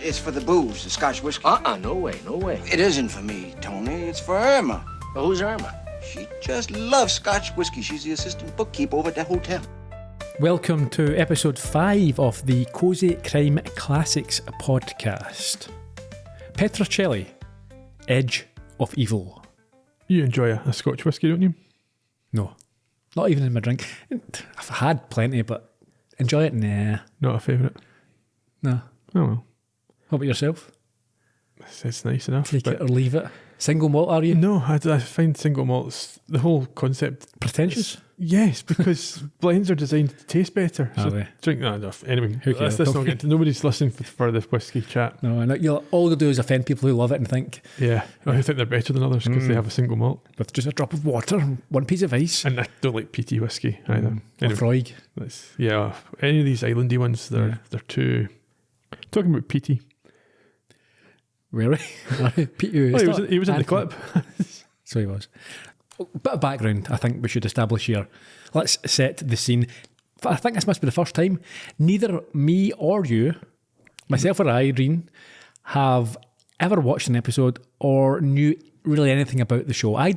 It's for the booze, the Scotch whiskey. No way, no way. It isn't for me, Tony. It's for Irma. Well, who's Irma? She just loves Scotch whiskey. She's the assistant bookkeeper over at the hotel. Welcome to episode 5 of the Cosy Crime Classics Podcast. Petrocelli, Edge of Evil. You enjoy a Scotch whiskey, don't you? No, not even in my drink. I've had plenty, but enjoy it? Nah. Not a favourite? No. Oh well. How about yourself? It's nice enough. Take it or leave it. Single malt, are you? No, I find single malts, the whole concept... Pretentious? Yes, because blends are designed to taste better. Are so they? Drink that enough. Anyway, Who cares? let's not get into... Nobody's listening for this whiskey chat. No, I know. All you'll do is offend people who love it and think... Yeah, I think they're better than others because they have a single malt. With just a drop of water and one piece of ice. And I don't like peaty whiskey either. Or Freud. Yeah, any of these islandy ones, they're too... Talking about peaty... Really? He was in the clip. So he was. Bit of background I think we should establish here. Let's set the scene. I think this must be the first time neither me or you, myself or Irene, have ever watched an episode or knew really anything about the show. I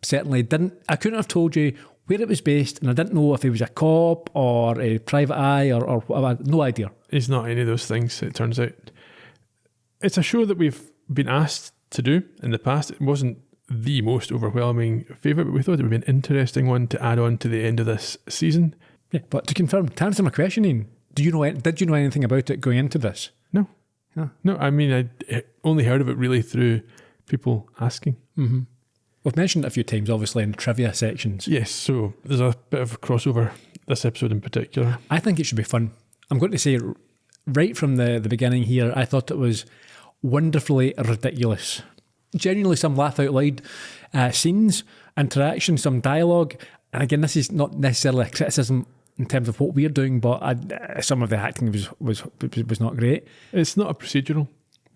certainly didn't. I couldn't have told you where it was based, and I didn't know if he was a cop or a private eye or whatever. No idea. He's not any of those things, it turns out. It's a show that we've been asked to do in the past. It wasn't the most overwhelming favourite, but we thought it would be an interesting one to add on to the end of this season. Yeah, but to confirm, to answer my question, Ian, did you know anything about it going into this? No. I mean, I only heard of it really through people asking. Mm-hmm. We've mentioned it a few times, obviously, in the trivia sections. Yes, so there's a bit of a crossover this episode in particular. I think it should be fun. I'm going to say right from the beginning here, I thought it was wonderfully ridiculous. Genuinely some laugh out loud scenes, interaction, some dialogue. And again, this is not necessarily a criticism in terms of what we're doing, but some of the acting was not great. It's not a procedural.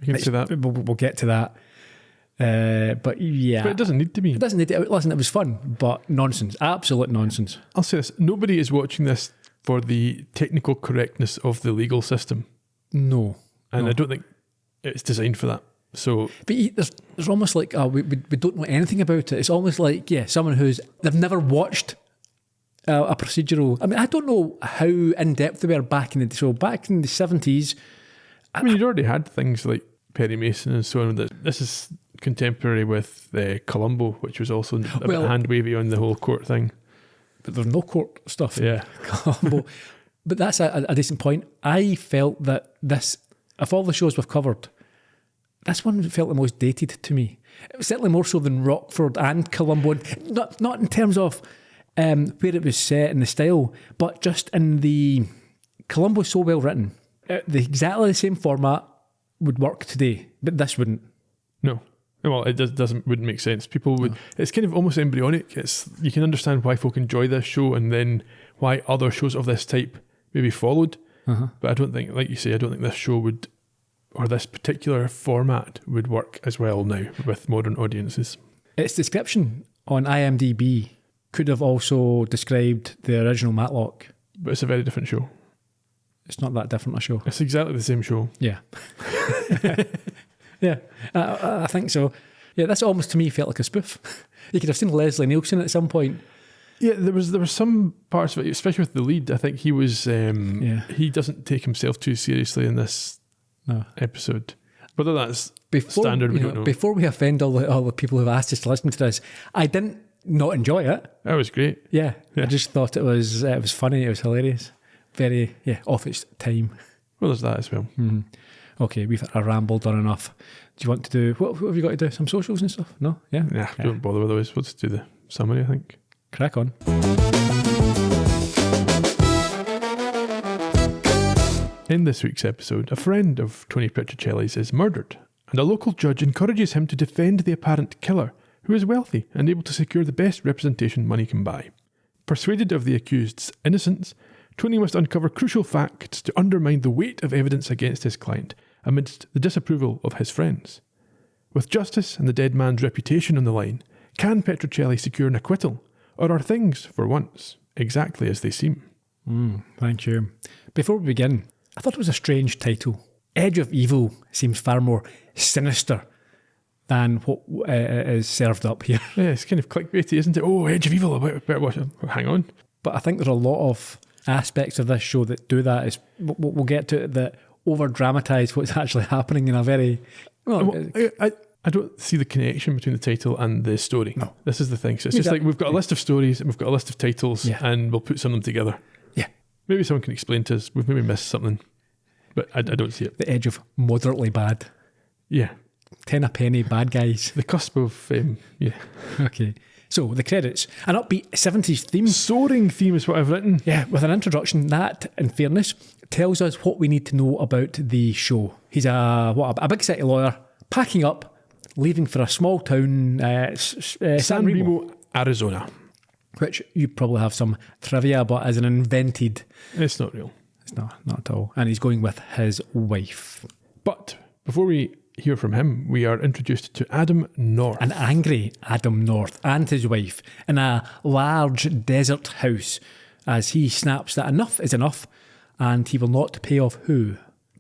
You can say that. We'll get to that. But yeah. But it doesn't need to be. It doesn't need to. Listen, it was fun, but nonsense. Absolute nonsense. I'll say this. Nobody is watching this for the technical correctness of the legal system. No. And I don't think it's designed for that. So, but there's almost like we don't know anything about it. It's almost like someone they've never watched a procedural. I mean, I don't know how in depth they were back in the 70s. I mean, you'd already had things like Perry Mason and so on. This is contemporary with Columbo, which was also a bit hand wavy on the whole court thing. But there's no court stuff. Yeah, Columbo. But that's a decent point. I felt that this, of all the shows we've covered, this one felt the most dated to me. It was certainly more so than Rockford and Columbo. Not in terms of where it was set and the style, but just in the... Columbo's so well written. Exactly the same format would work today, but this wouldn't. No. Well, it wouldn't make sense. People would... It's kind of almost embryonic. You can understand why folk enjoy this show and then why other shows of this type maybe followed. Uh-huh. But I don't think, like you say, I don't think this show would... or this particular format would work as well now with modern audiences. Its description on IMDb could have also described the original Matlock. But it's a very different show. It's not that different a show. It's exactly the same show. Yeah. Yeah, I think so. Yeah, this almost to me felt like a spoof. You could have seen Leslie Nielsen at some point. Yeah, there was some parts of it, especially with the lead. I think he was... he doesn't take himself too seriously in this... No. episode. Whether that's standard, we don't know. Before we offend all the people who've asked us to listen to this, I didn't not enjoy it. That was great. Yeah. I just thought it was funny, it was hilarious. Very, off its time. Well, there's that as well. Mm-hmm. Okay, we've rambled on enough. Do you want to do, what have you got to do? Some socials and stuff? No? Yeah? Yeah, don't bother with those. Let's do the summary, I think. Crack on. In this week's episode, a friend of Tony Petrocelli's is murdered, and a local judge encourages him to defend the apparent killer, who is wealthy and able to secure the best representation money can buy. Persuaded of the accused's innocence, Tony must uncover crucial facts to undermine the weight of evidence against his client, amidst the disapproval of his friends. With justice and the dead man's reputation on the line, can Petrocelli secure an acquittal, or are things, for once, exactly as they seem? Thank you. Before we begin, I thought it was a strange title. edge of evil seems far more sinister than what is served up here. Yeah, it's kind of clickbaity, isn't it? Oh, edge of evil. I better watch it. Hang on. But I think there are a lot of aspects of this show that do that. We'll get to it, that over-dramatise what's actually happening in a very... I don't see the connection between the title and the story. No. This is the thing. So it's just like we've got a list of stories and we've got a list of titles and we'll put some of them together. Yeah. Maybe someone can explain to us. We've maybe missed something, but I don't see it. The edge of moderately bad. Yeah. 10 a penny bad guys. The cusp of, yeah. Okay. So, the credits. An upbeat 70s theme. Soaring theme is what I've written. Yeah, with an introduction that, in fairness, tells us what we need to know about the show. He's a big city lawyer, packing up, leaving for a small town, San Remo, Arizona. Which you probably have some trivia, but as an invented... It's not real. It's not at all. And he's going with his wife. But before we hear from him, we are introduced to Adam North. An angry Adam North and his wife in a large desert house as he snaps that enough is enough and he will not pay off who?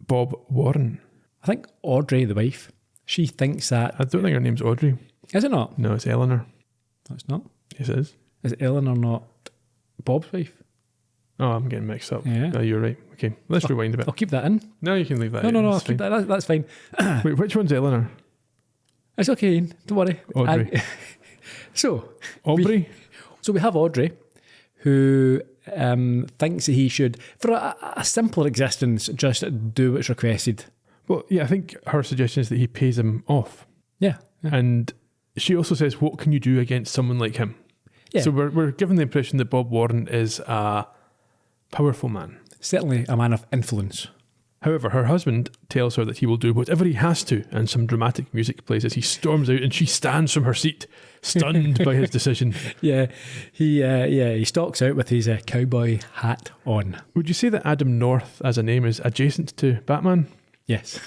Bob Warren. I think Audrey, the wife, she thinks that... I don't think her name's Audrey. Is it not? No, it's Eleanor. No, it's not. Yes, it is. Is Eleanor not Bob's wife? Oh, I'm getting mixed up. Yeah. No, you're right. Okay, let's rewind a bit. I'll keep that in. No, you can leave that. No, I'll That's keep fine. that. That's fine. Wait, which one's Eleanor? It's okay, Ian. Don't worry. Audrey. So Aubrey? We have Audrey, who thinks that he should, for a simpler existence, just do what's requested. Well, yeah, I think her suggestion is that he pays him off. Yeah. And she also says, what can you do against someone like him? Yeah. So we're given the impression that Bob Warren is a powerful man. Certainly a man of influence. However, her husband tells her that he will do whatever he has to, and some dramatic music plays as he storms out and she stands from her seat, stunned by his decision. Yeah, he stalks out with his cowboy hat on. Would you say that Adam North as a name is adjacent to Batman? Yes.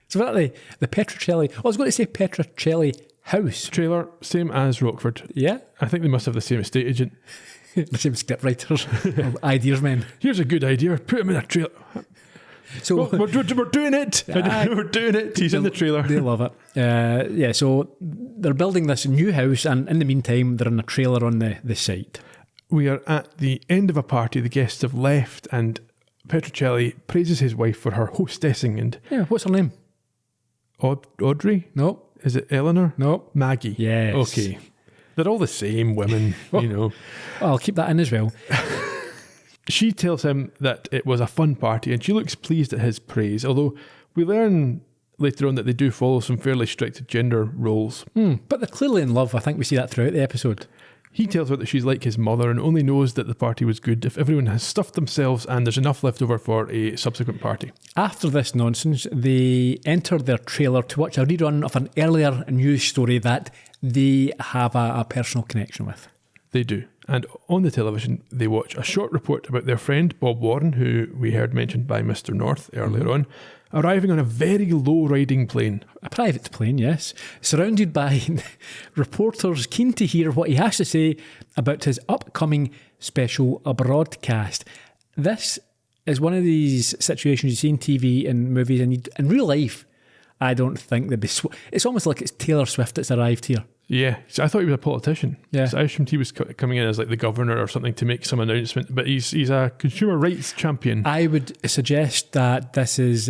So apparently the Petrocelli, I was going to say Petrocelli house. Trailer, same as Rockford. Yeah. I think they must have the same estate agent. The same scriptwriters, or ideas men. Here's a good idea, put him in a trailer. So Oh, we're doing it. We're doing it. He's in the trailer. They love it. So they're building this new house, and in the meantime, they're in a trailer on the site. We are at the end of a party. The guests have left, and Petrocelli praises his wife for her hostessing. And Yeah, what's her name? Audrey? No. Is it Eleanor? No. Maggie? Yes. Okay. They're all the same women, you know. I'll keep that in as well. She tells him that it was a fun party, and she looks pleased at his praise, although we learn later on that they do follow some fairly strict gender roles. But they're clearly in love. I think we see that throughout the episode. He tells her that she's like his mother and only knows that the party was good if everyone has stuffed themselves and there's enough left over for a subsequent party. After this nonsense, they enter their trailer to watch a rerun of an earlier news story that they have a personal connection with. They do. And on the television, they watch a short report about their friend Bob Warren, who we heard mentioned by Mr. North earlier on, arriving on a very low-riding plane. A private plane, yes, surrounded by reporters keen to hear what he has to say about his upcoming special broadcast. This is one of these situations you see in TV and movies, and in real life, I don't think they'd be... It's almost like it's Taylor Swift that's arrived here. Yeah, so I thought he was a politician. Yeah. So I assumed he was coming in as like the governor or something to make some announcement, but he's a consumer rights champion. I would suggest that this is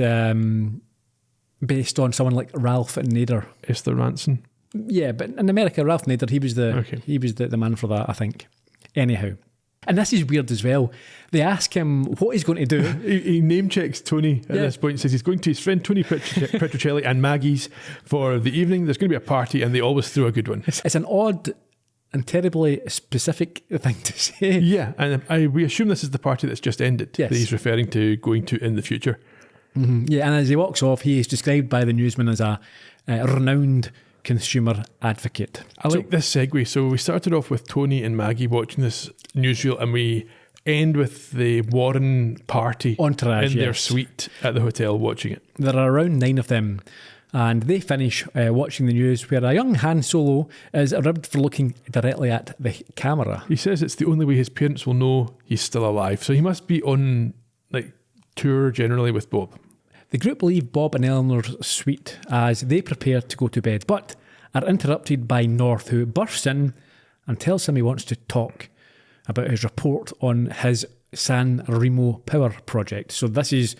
based on someone like Ralph Nader. Esther Ranson. Yeah, but in America, Ralph Nader, he was the man for that, I think. Anyhow. And this is weird as well. They ask him what he's going to do. He name checks Tony at this point and says he's going to his friend Tony Petrocelli and Maggie's for the evening. There's going to be a party and they always throw a good one. It's an odd and terribly specific thing to say. Yeah, and we assume this is the party that's just ended Yes. that he's referring to going to in the future. Mm-hmm. Yeah, and as he walks off, he is described by the newsman as a renowned consumer advocate. I like this segue. So we started off with Tony and Maggie watching this newsreel and we end with the Warren party Entourage, in their yes. suite at the hotel watching it. There are around 9 of them, and they finish watching the news where a young Han Solo is ribbed for looking directly at the camera. He says it's the only way his parents will know he's still alive. So he must be on like tour generally with Bob. The group leave Bob and Eleanor's suite as they prepare to go to bed, but are interrupted by North, who bursts in and tells him he wants to talk about his report on his San Remo power project. So this is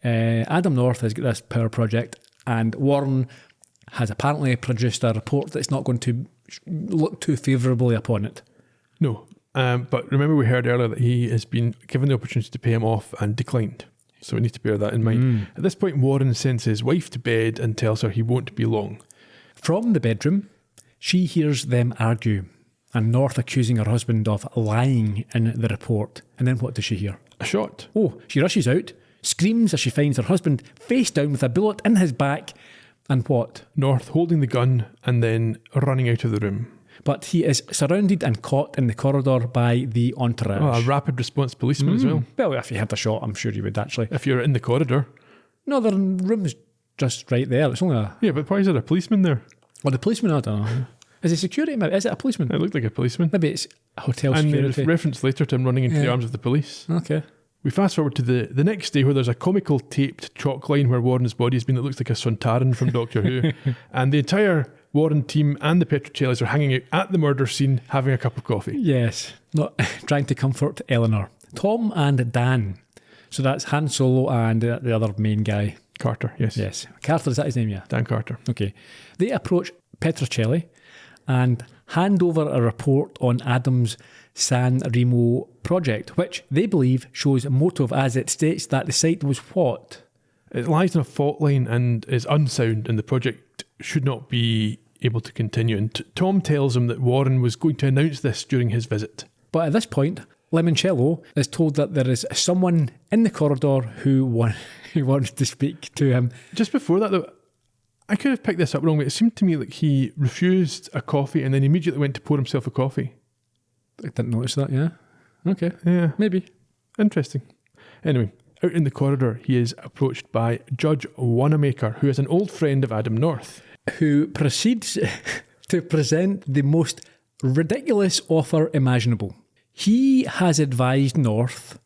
Adam North has got this power project, and Warren has apparently produced a report that's not going to look too favourably upon it. No, but remember we heard earlier that he has been given the opportunity to pay him off and declined. So we need to bear that in mind. At this point, Warren sends his wife to bed and tells her he won't be long. From the bedroom, she hears them argue, and North accusing her husband of lying in the report. And then what does she hear? A shot. Oh, she rushes out, screams as she finds her husband face down with a bullet in his back, and what? North holding the gun and then running out of the room. But he is surrounded and caught in the corridor by the entourage. Oh, a rapid response policeman as well. Well, if you had a shot, I'm sure you would actually. If you're in the corridor. No, the room's just right there. It's only a... Yeah, but why is there a policeman there? Well, the policeman, I don't know. Is it security? Maybe? Is it a policeman? It looked like a policeman. Maybe it's a hotel and security. And there's reference later to him running into the arms of the police. Okay. We fast forward to the next day where there's a comical taped chalk line where Warren's body has been that looks like a Sontaran from Doctor Who. And the entire Warren team and the Petrocellis are hanging out at the murder scene having a cup of coffee. Yes, not trying to comfort Eleanor. Tom and Dan. So that's Han Solo and the other main guy. Carter, yes. Yes. Carter, is that his name? Yeah. Dan Carter. Okay. They approach Petrocelli and hand over a report on Adam's San Remo project, which they believe shows motive as it states that the site was what? It lies on a fault line and is unsound, and the project should not be able to continue. And Tom tells him that Warren was going to announce this during his visit. But at this point, Limoncello is told that there is someone in the corridor who wants to speak to him. Just before that, though, I could have picked this up wrong, but it seemed to me like he refused a coffee and then immediately went to pour himself a coffee. I didn't notice that, yeah. Okay. Yeah. Maybe. Interesting. Anyway, out in the corridor, he is approached by Judge Wanamaker, who is an old friend of Adam North. Who proceeds to present the most ridiculous offer imaginable. He has advised North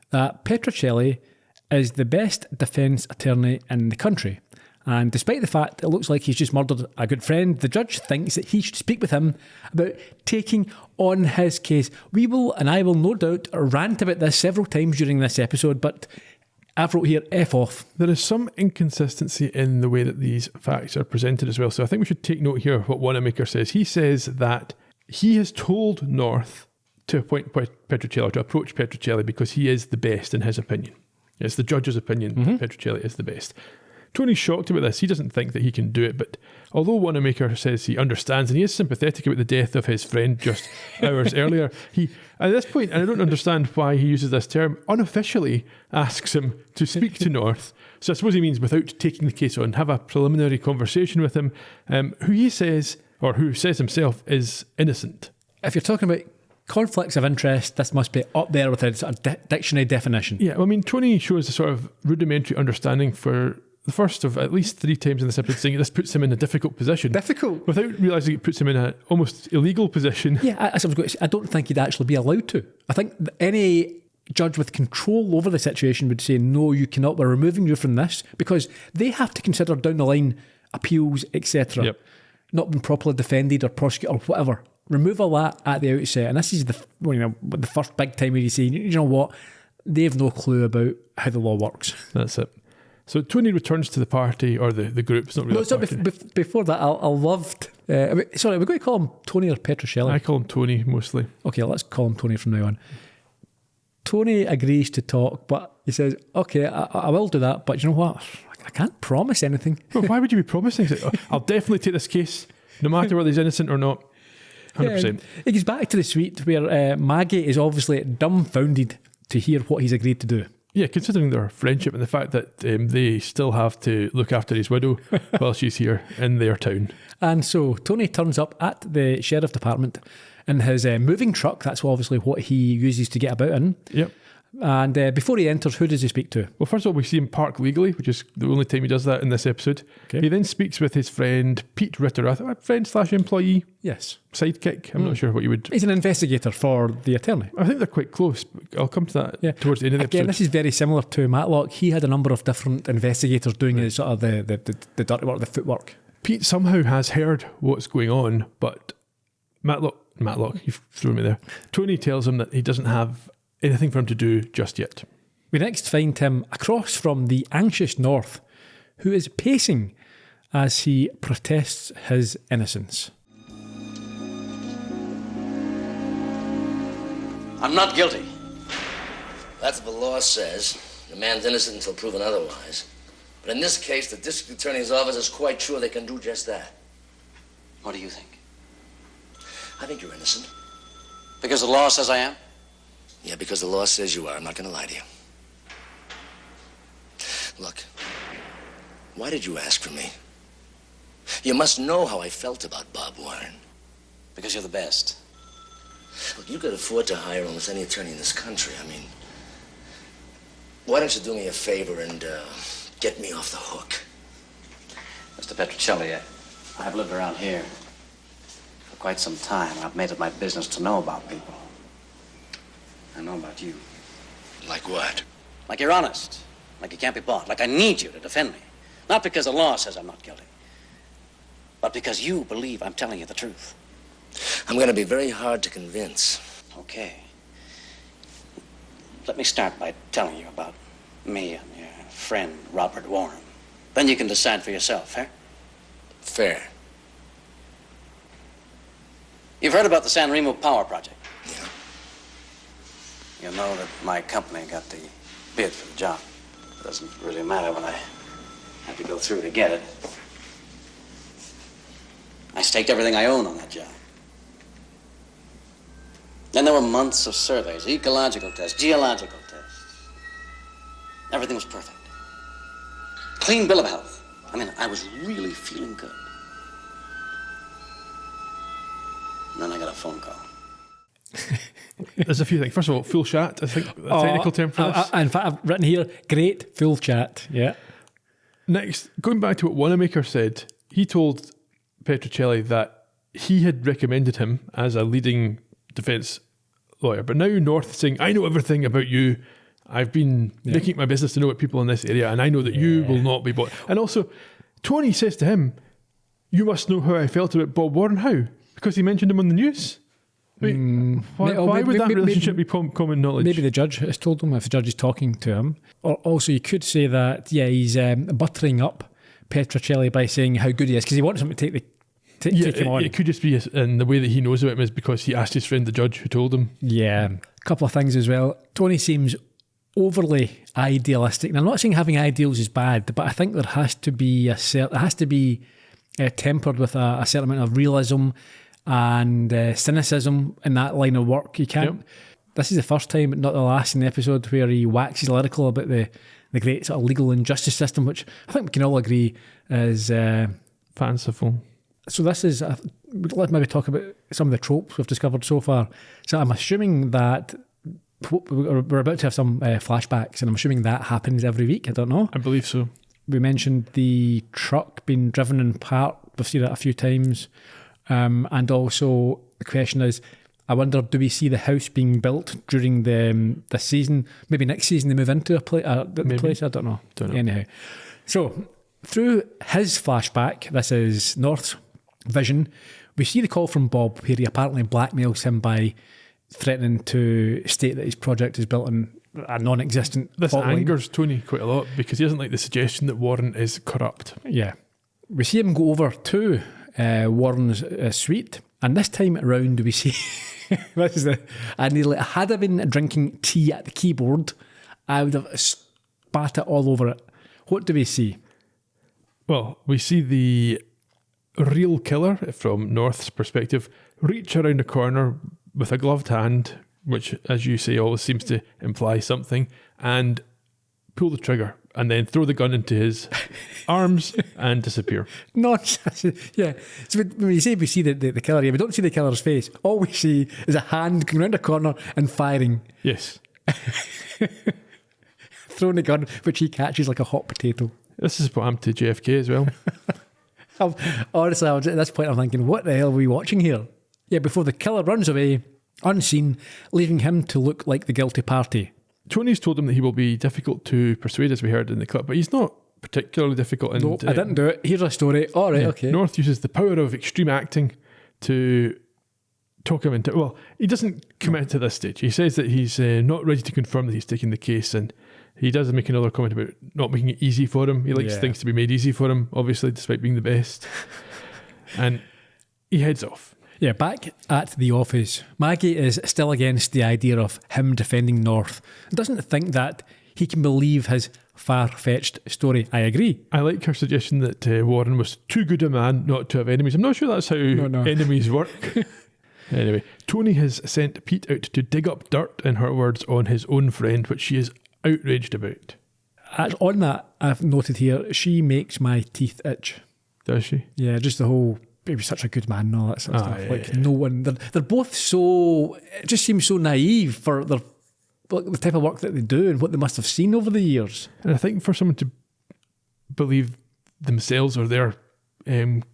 that Petrocelli is the best defence attorney in the country. And despite the fact it looks like he's just murdered a good friend, the judge thinks that he should speak with him about taking on his case. We will, and I will no doubt, rant about this several times during this episode, but I've wrote here, F off. There is some inconsistency in the way that these facts are presented as well. So I think we should take note here of what Wanamaker says. He says that he has told North to appoint Petrocelli, to approach Petrocelli, because he is the best in his opinion. It's the judge's opinion that Petrocelli is the best. Tony's shocked about this. He doesn't think that he can do it, but although Wanamaker says he understands and he is sympathetic about the death of his friend just hours earlier, he, at this point, and I don't understand why he uses this term, unofficially asks him to speak to North. So I suppose he means without taking the case on, have a preliminary conversation with him, who he says, or who says himself, is innocent. If you're talking about conflicts of interest, this must be up there with a sort of dictionary definition. Yeah, well, I mean, Tony shows a sort of rudimentary understanding for the first of at least 3 times in this episode, saying this puts him in a difficult position. Difficult? Without realising it puts him in an almost illegal position. Yeah, as I was going to say, I don't think he'd actually be allowed to. I think any judge with control over the situation would say, no, you cannot, we're removing you from this, because they have to consider down the line appeals, etc. Yep. Not been properly defended or prosecuted or whatever. Remove all that at the outset, and this is the first big time where you say, you know what, they have no clue about how the law works. That's it. So Tony returns to the party, or the group. It's not really a party. Before that, I loved... sorry, are we going to call him Tony or Petrocelli? I call him Tony, mostly. Okay, let's call him Tony from now on. Tony agrees to talk, but he says, okay, I will do that, but you know what? I can't promise anything. Well, why would you be promising? I'll definitely take this case, no matter whether he's innocent or not. 100%. He goes back to the suite where Maggie is obviously dumbfounded to hear what he's agreed to do. Yeah, considering their friendship and the fact that they still have to look after his widow while she's here in their town. And so Tony turns up at the sheriff department in his moving truck. That's obviously what he uses to get about in. Yep. And before he enters, who does he speak to? Well, first of all, we see him park legally, which is the only time he does that in this episode. Okay. He then speaks with his friend Pete Ritter, a friend/employee, Yes. sidekick. I'm not sure what you would... He's an investigator for the attorney. I think they're quite close. But I'll come to that towards the end of the Again, episode. this is very similar to Matlock. He had a number of different investigators doing his sort of the dirty work, the footwork. Pete somehow has heard what's going on, but Matlock, you've thrown me there. Tony tells him that he doesn't have anything for him to do just yet. We next find him across from the anxious North, who is pacing as he protests his innocence. I'm not guilty. That's what the law says. The man's innocent until proven otherwise. But in this case, the district attorney's office is quite sure they can do just that. What do you think? I think you're innocent. Because the law says I am? Yeah, because the law says you are. I'm not going to lie to you. Look, why did you ask for me? You must know how I felt about Bob Warren. Because you're the best. Look, you could afford to hire almost any attorney in this country. I mean, why don't you do me a favor and get me off the hook? Mr. Petrocelli, I've lived around here for quite some time. I've made it my business to know about people. I know about you. Like what? Like you're honest. Like you can't be bought. Like I need you to defend me. Not because the law says I'm not guilty, but because you believe I'm telling you the truth. I'm going to be very hard to convince. Okay. Let me start by telling you about me and your friend, Robert Warren. Then you can decide for yourself, fair? Fair. You've heard about the San Remo power project. Yeah. You know that my company got the bid for the job. It doesn't really matter when I had to go through to get it. I staked everything I own on that job. Then there were months of surveys, ecological tests, geological tests. Everything was perfect. Clean bill of health. I mean, I was really feeling good. And then I got a phone call. There's a few things. First of all, full chat, I think, a technical term for this. In fact, I've written here, great full chat. Yeah. Next, going back to what Wanamaker said, he told Petrocelli that he had recommended him as a leading defence lawyer. But now North is saying, I know everything about you. I've been making it my business to know about people in this area, and I know that you will not be bought. And also, Tony says to him, you must know how I felt about Bob Warren. How? Because he mentioned him on the news? Wait, why would that relationship be common knowledge? Maybe the judge has told him if the judge is talking to him. Or also, you could say that, he's buttering up Petrocelli by saying how good he is because he wants him to take him on. It could just be in the way that he knows about him is because he asked his friend the judge who told him. Yeah. A couple of things as well. Tony seems overly idealistic. And I'm not saying having ideals is bad, but I think there has to be tempered with a certain amount of realism and cynicism in that line of work. You can't. Yep. This is the first time, not the last, in the episode where he waxes lyrical about the great sort of legal and justice system, which I think we can all agree is fanciful. So this is. Let's maybe talk about some of the tropes we've discovered so far. So I'm assuming that we're about to have some flashbacks, and I'm assuming that happens every week. I don't know. I believe so. We mentioned the truck being driven in part. We've seen it a few times. And also the question is, I wonder, do we see the house being built during the season? Maybe next season they move into the place? I don't know. Anyhow. So through his flashback, this is North's vision, we see the call from Bob where he apparently blackmails him by threatening to state that his project is built on a non-existent This fault line. angers Tony quite a lot because he doesn't like the suggestion that Warren is corrupt. Yeah. We see him go over to Warren's suite, and this time around we see had I been drinking tea at the keyboard, I would have spat it all over it. What do we see? Well, we see the real killer from North's perspective reach around a corner with a gloved hand, which, as you say, always seems to imply something, and pull the trigger and then throw the gun into his arms and disappear. Nonsense. Yeah. So when you say we see the killer, we don't see the killer's face. All we see is a hand going around a corner and firing. Yes. throwing a gun, which he catches like a hot potato. This is what happened to JFK as well. Honestly, at this point, I'm thinking, what the hell are we watching here? Yeah, before the killer runs away, unseen, leaving him to look like the guilty party. Tony's told him that he will be difficult to persuade, as we heard in the clip, but he's not particularly difficult. And, Nope, I didn't do it. Here's a story. All right, okay. North uses the power of extreme acting to talk him into... Well, he doesn't commit to this stage. He says that he's not ready to confirm that he's taking the case, and he does make another comment about not making it easy for him. He likes things to be made easy for him, obviously, despite being the best. And he heads off. Yeah, back at the office, Maggie is still against the idea of him defending North and doesn't think that he can believe his far-fetched story. I agree. I like her suggestion that Warren was too good a man not to have enemies. I'm not sure that's how enemies work. Anyway, Tony has sent Pete out to dig up dirt, in her words, on his own friend, which she is outraged about. On that, I've noted here, she makes my teeth itch. Does she? Yeah, just the whole, he was such a good man and all that sort of stuff. Yeah, like, no one, they're both so, it just seems so naive for their, like, the type of work that they do and what they must have seen over the years. And I think for someone to believe themselves or their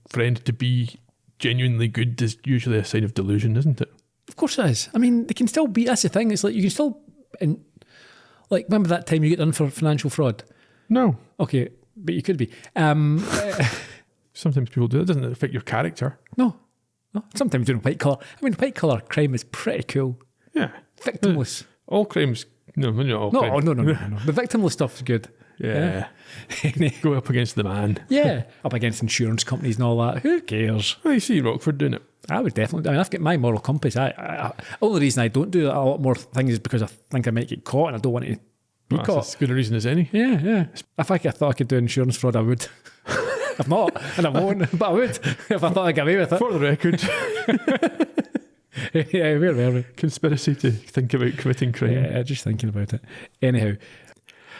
friend to be genuinely good is usually a sign of delusion, isn't it? Of course it is. I mean, they can still be, that's the thing, it's like you can still, like, remember that time you get done for financial fraud? No. Okay, but you could be. Sometimes people do. That doesn't affect your character. No. Sometimes doing white collar. I mean, white collar crime is pretty cool. Yeah. Victimless. All crimes. No, not all crimes. No. The victimless stuff's good. Yeah. Go up against the man. Yeah. Up against insurance companies and all that. Who cares? Well, you see Rockford doing it. I would definitely. I mean, I've got my moral compass. Only reason I don't do a lot more things is because I think I might get caught and I don't want to be caught. That's as good a reason as any. Yeah. If I thought I could do insurance fraud, I would. If not, and I won't, but I would if I thought I'd get away with it. For the record. Yeah, where were we? Conspiracy to think about committing crime. Yeah, just thinking about it. Anyhow.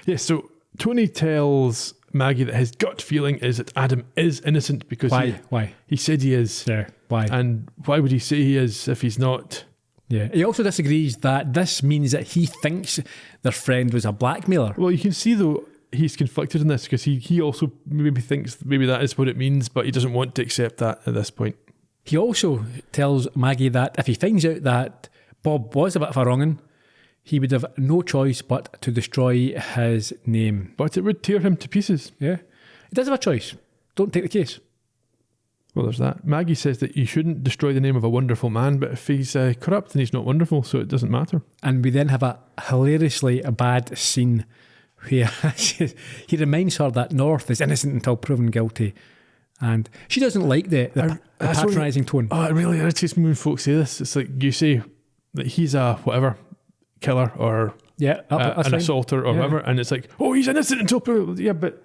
Yeah, so Tony tells Maggie that his gut feeling is that Adam is innocent because Why? He said he is. Yeah, why? And why would he say he is if he's not? Yeah. He also disagrees that this means that he thinks their friend was a blackmailer. Well, you can see though he's conflicted in this because he also maybe thinks maybe that is what it means, but he doesn't want to accept that at this point. He also tells Maggie that if he finds out that Bob was a bit of a wrong'un, he would have no choice but to destroy his name. But it would tear him to pieces. Yeah. He does have a choice. Don't take the case. Well, there's that. Maggie says that you shouldn't destroy the name of a wonderful man, but if he's corrupt, then he's not wonderful, so it doesn't matter. And we then have a hilariously bad scene where he reminds her that North is innocent until proven guilty. And she doesn't like the patronising tone. Oh, it really irritates me when folks say this. It's like you say that he's a whatever killer or an assaulter or whatever, and it's like, oh, he's innocent until proven. Yeah, but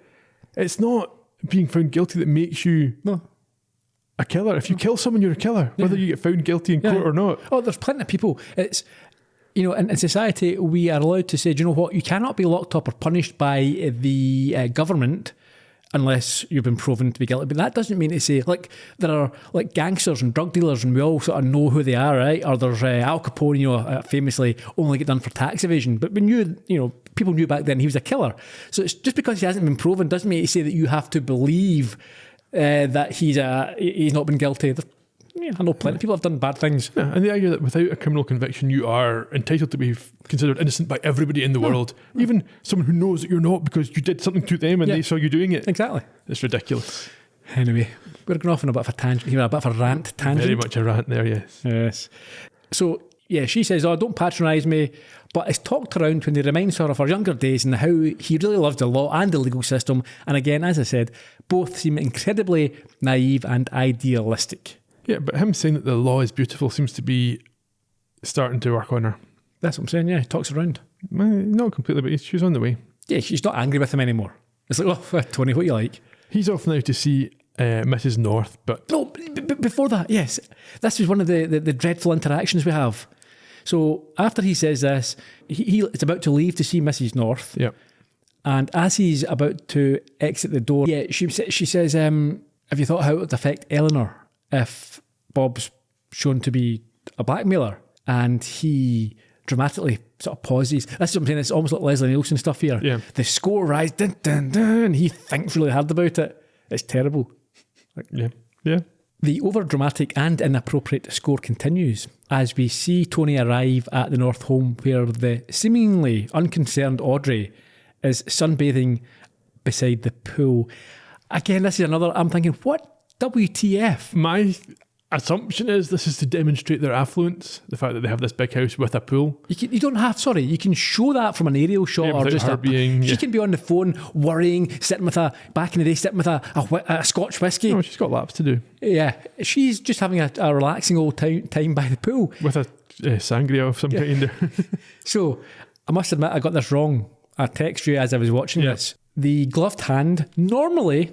it's not being found guilty that makes you a killer. If you kill someone, you're a killer, whether you get found guilty in court or not. Oh, there's plenty of people. It's, you know, in society, we are allowed to say, do you know what, you cannot be locked up or punished by the government unless you've been proven to be guilty. But that doesn't mean to say, like, there are like gangsters and drug dealers and we all sort of know who they are, right? Or there's Al Capone, famously only get done for tax evasion. But we knew, people knew back then he was a killer. So it's just because he hasn't been proven doesn't mean to say that you have to believe that he's not been guilty. I know plenty of people have done bad things. Yeah, and the idea that without a criminal conviction you are entitled to be considered innocent by everybody in the world, even someone who knows that you're not because you did something to them and they saw you doing it. Exactly. It's ridiculous. Anyway, we're going off on a bit of a tangent here, a bit of a rant tangent. Very much a rant there, yes. Yes. So, yeah, she says, oh, don't patronise me, but it's talked around when he reminds her of her younger days and how he really loves the law and the legal system. And again, as I said, both seem incredibly naive and idealistic. Yeah, but him saying that the law is beautiful seems to be starting to work on her. That's what I'm saying, yeah, he talks around. Not completely, but she's on the way. Yeah, she's not angry with him anymore. It's like, oh, Tony, what you like? He's off now to see Mrs. North, but... No, before that, yes. This is one of the dreadful interactions we have. So after he says this, he is about to leave to see Mrs. North. Yeah. And as he's about to exit the door, she says, have you thought how it would affect Eleanor if Bob's shown to be a blackmailer? And he dramatically sort of pauses. That's what I'm saying. It's almost like Leslie Nielsen stuff here. Yeah. The score rises, dun, dun, dun, and he thinks really hard about it. It's terrible. Yeah. Yeah. The overdramatic and inappropriate score continues as we see Tony arrive at the North home where the seemingly unconcerned Audrey is sunbathing beside the pool. Again, this is another, I'm thinking, what WTF? My assumption is this is to demonstrate their affluence, the fact that they have this big house with a pool. You don't have, you can show that from an aerial shot or without just her being, she can be on the phone worrying, sitting with back in the day, sitting with a Scotch whiskey. No, she's got laps to do. Yeah, she's just having a relaxing old time by the pool. With a sangria of some kind. So, I must admit, I got this wrong. I texted you as I was watching this. The gloved hand, normally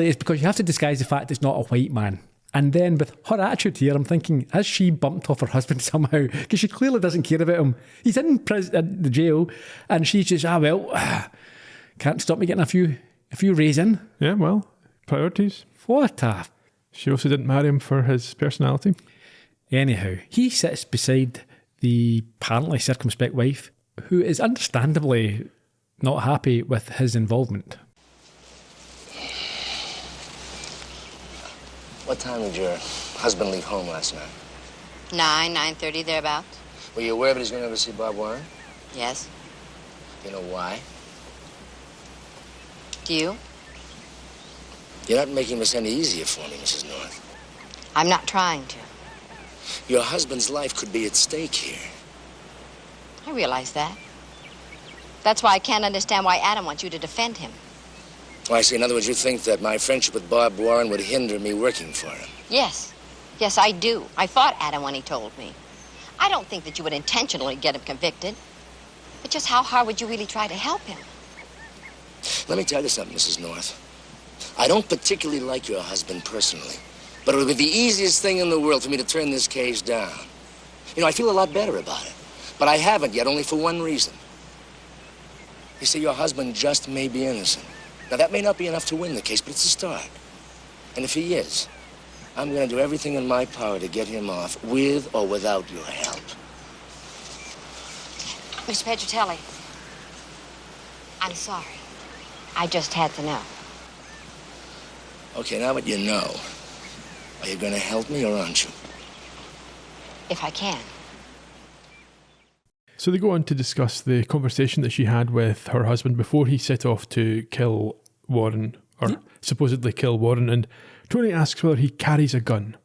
is because you have to disguise the fact it's not a white man. And then with her attitude here, I'm thinking, has she bumped off her husband somehow? Because she clearly doesn't care about him. He's in the jail, and she's just, can't stop me getting a few rays in. Yeah, well, priorities. What a... She also didn't marry him for his personality. Anyhow, he sits beside the apparently circumspect wife, who is understandably not happy with his involvement. What time did your husband leave home last night? 9:30 thereabouts. Were you aware that he's going to go see Bob Warren? Yes. Do you know why? Do you? You're not making this any easier for me, Mrs. North. I'm not trying to. Your husband's life could be at stake here. I realize that. That's why I can't understand why Adam wants you to defend him. Oh, I see. In other words, you think that my friendship with Bob Warren would hinder me working for him. Yes. Yes, I do. I fought Adam when he told me. I don't think that you would intentionally get him convicted. But just how hard would you really try to help him? Let me tell you something, Mrs. North. I don't particularly like your husband personally, but it would be the easiest thing in the world for me to turn this case down. You know, I feel a lot better about it, but I haven't yet, only for one reason. You see, your husband just may be innocent. Now, that may not be enough to win the case, but it's a start. And if he is, I'm going to do everything in my power to get him off, with or without your help. Mr. Petrocelli, I'm sorry. I just had to know. Okay, now that you know, are you going to help me or aren't you? If I can. So they go on to discuss the conversation that she had with her husband before he set off to kill Warren, or supposedly kill Warren, and Tony asks whether he carries a gun.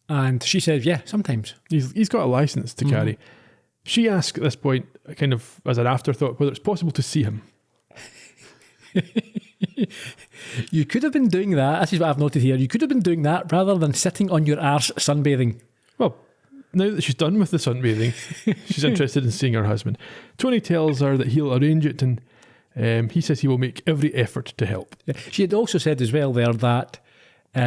And she says, yeah, sometimes. He's got a license to carry. She asks at this point, kind of as an afterthought, whether it's possible to see him. You could have been doing that, this is what I've noted here, you could have been doing that rather than sitting on your arse sunbathing. Well, now that she's done with the sunbathing, she's interested in seeing her husband. Tony tells her that he'll arrange it, and he says he will make every effort to help. She had also said as well there that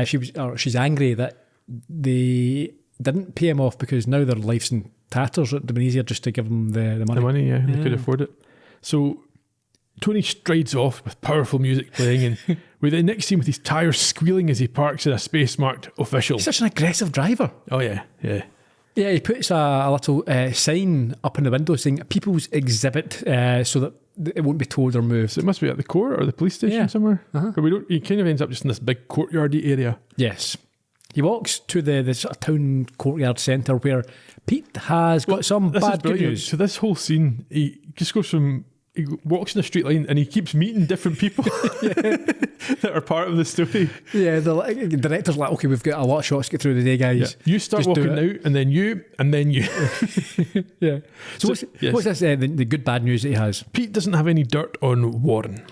she's angry that they didn't pay him off because now their life's in tatters. It would have been easier just to give him the money. The money, yeah, they could afford it. So Tony strides off with powerful music playing, and we then next see him with his tyres squealing as he parks in a space marked official. He's such an aggressive driver. Oh yeah, yeah. Yeah, he puts a little sign up in the window saying People's Exhibit so that it won't be towed or moved. So it must be at the court or the police station somewhere. But he kind of ends up just in this big courtyardy area. Yes. He walks to the sort of town courtyard centre where Pete has got some bad news. So this whole scene, he just goes from... He walks in a straight line and he keeps meeting different people that are part of the story. Yeah, the director's like, okay, we've got a lot of shots to get through the day, guys. Yeah. You start walking out, and then you, and then you. Yeah. So what's this, the good bad news that he has? Pete doesn't have any dirt on Warren,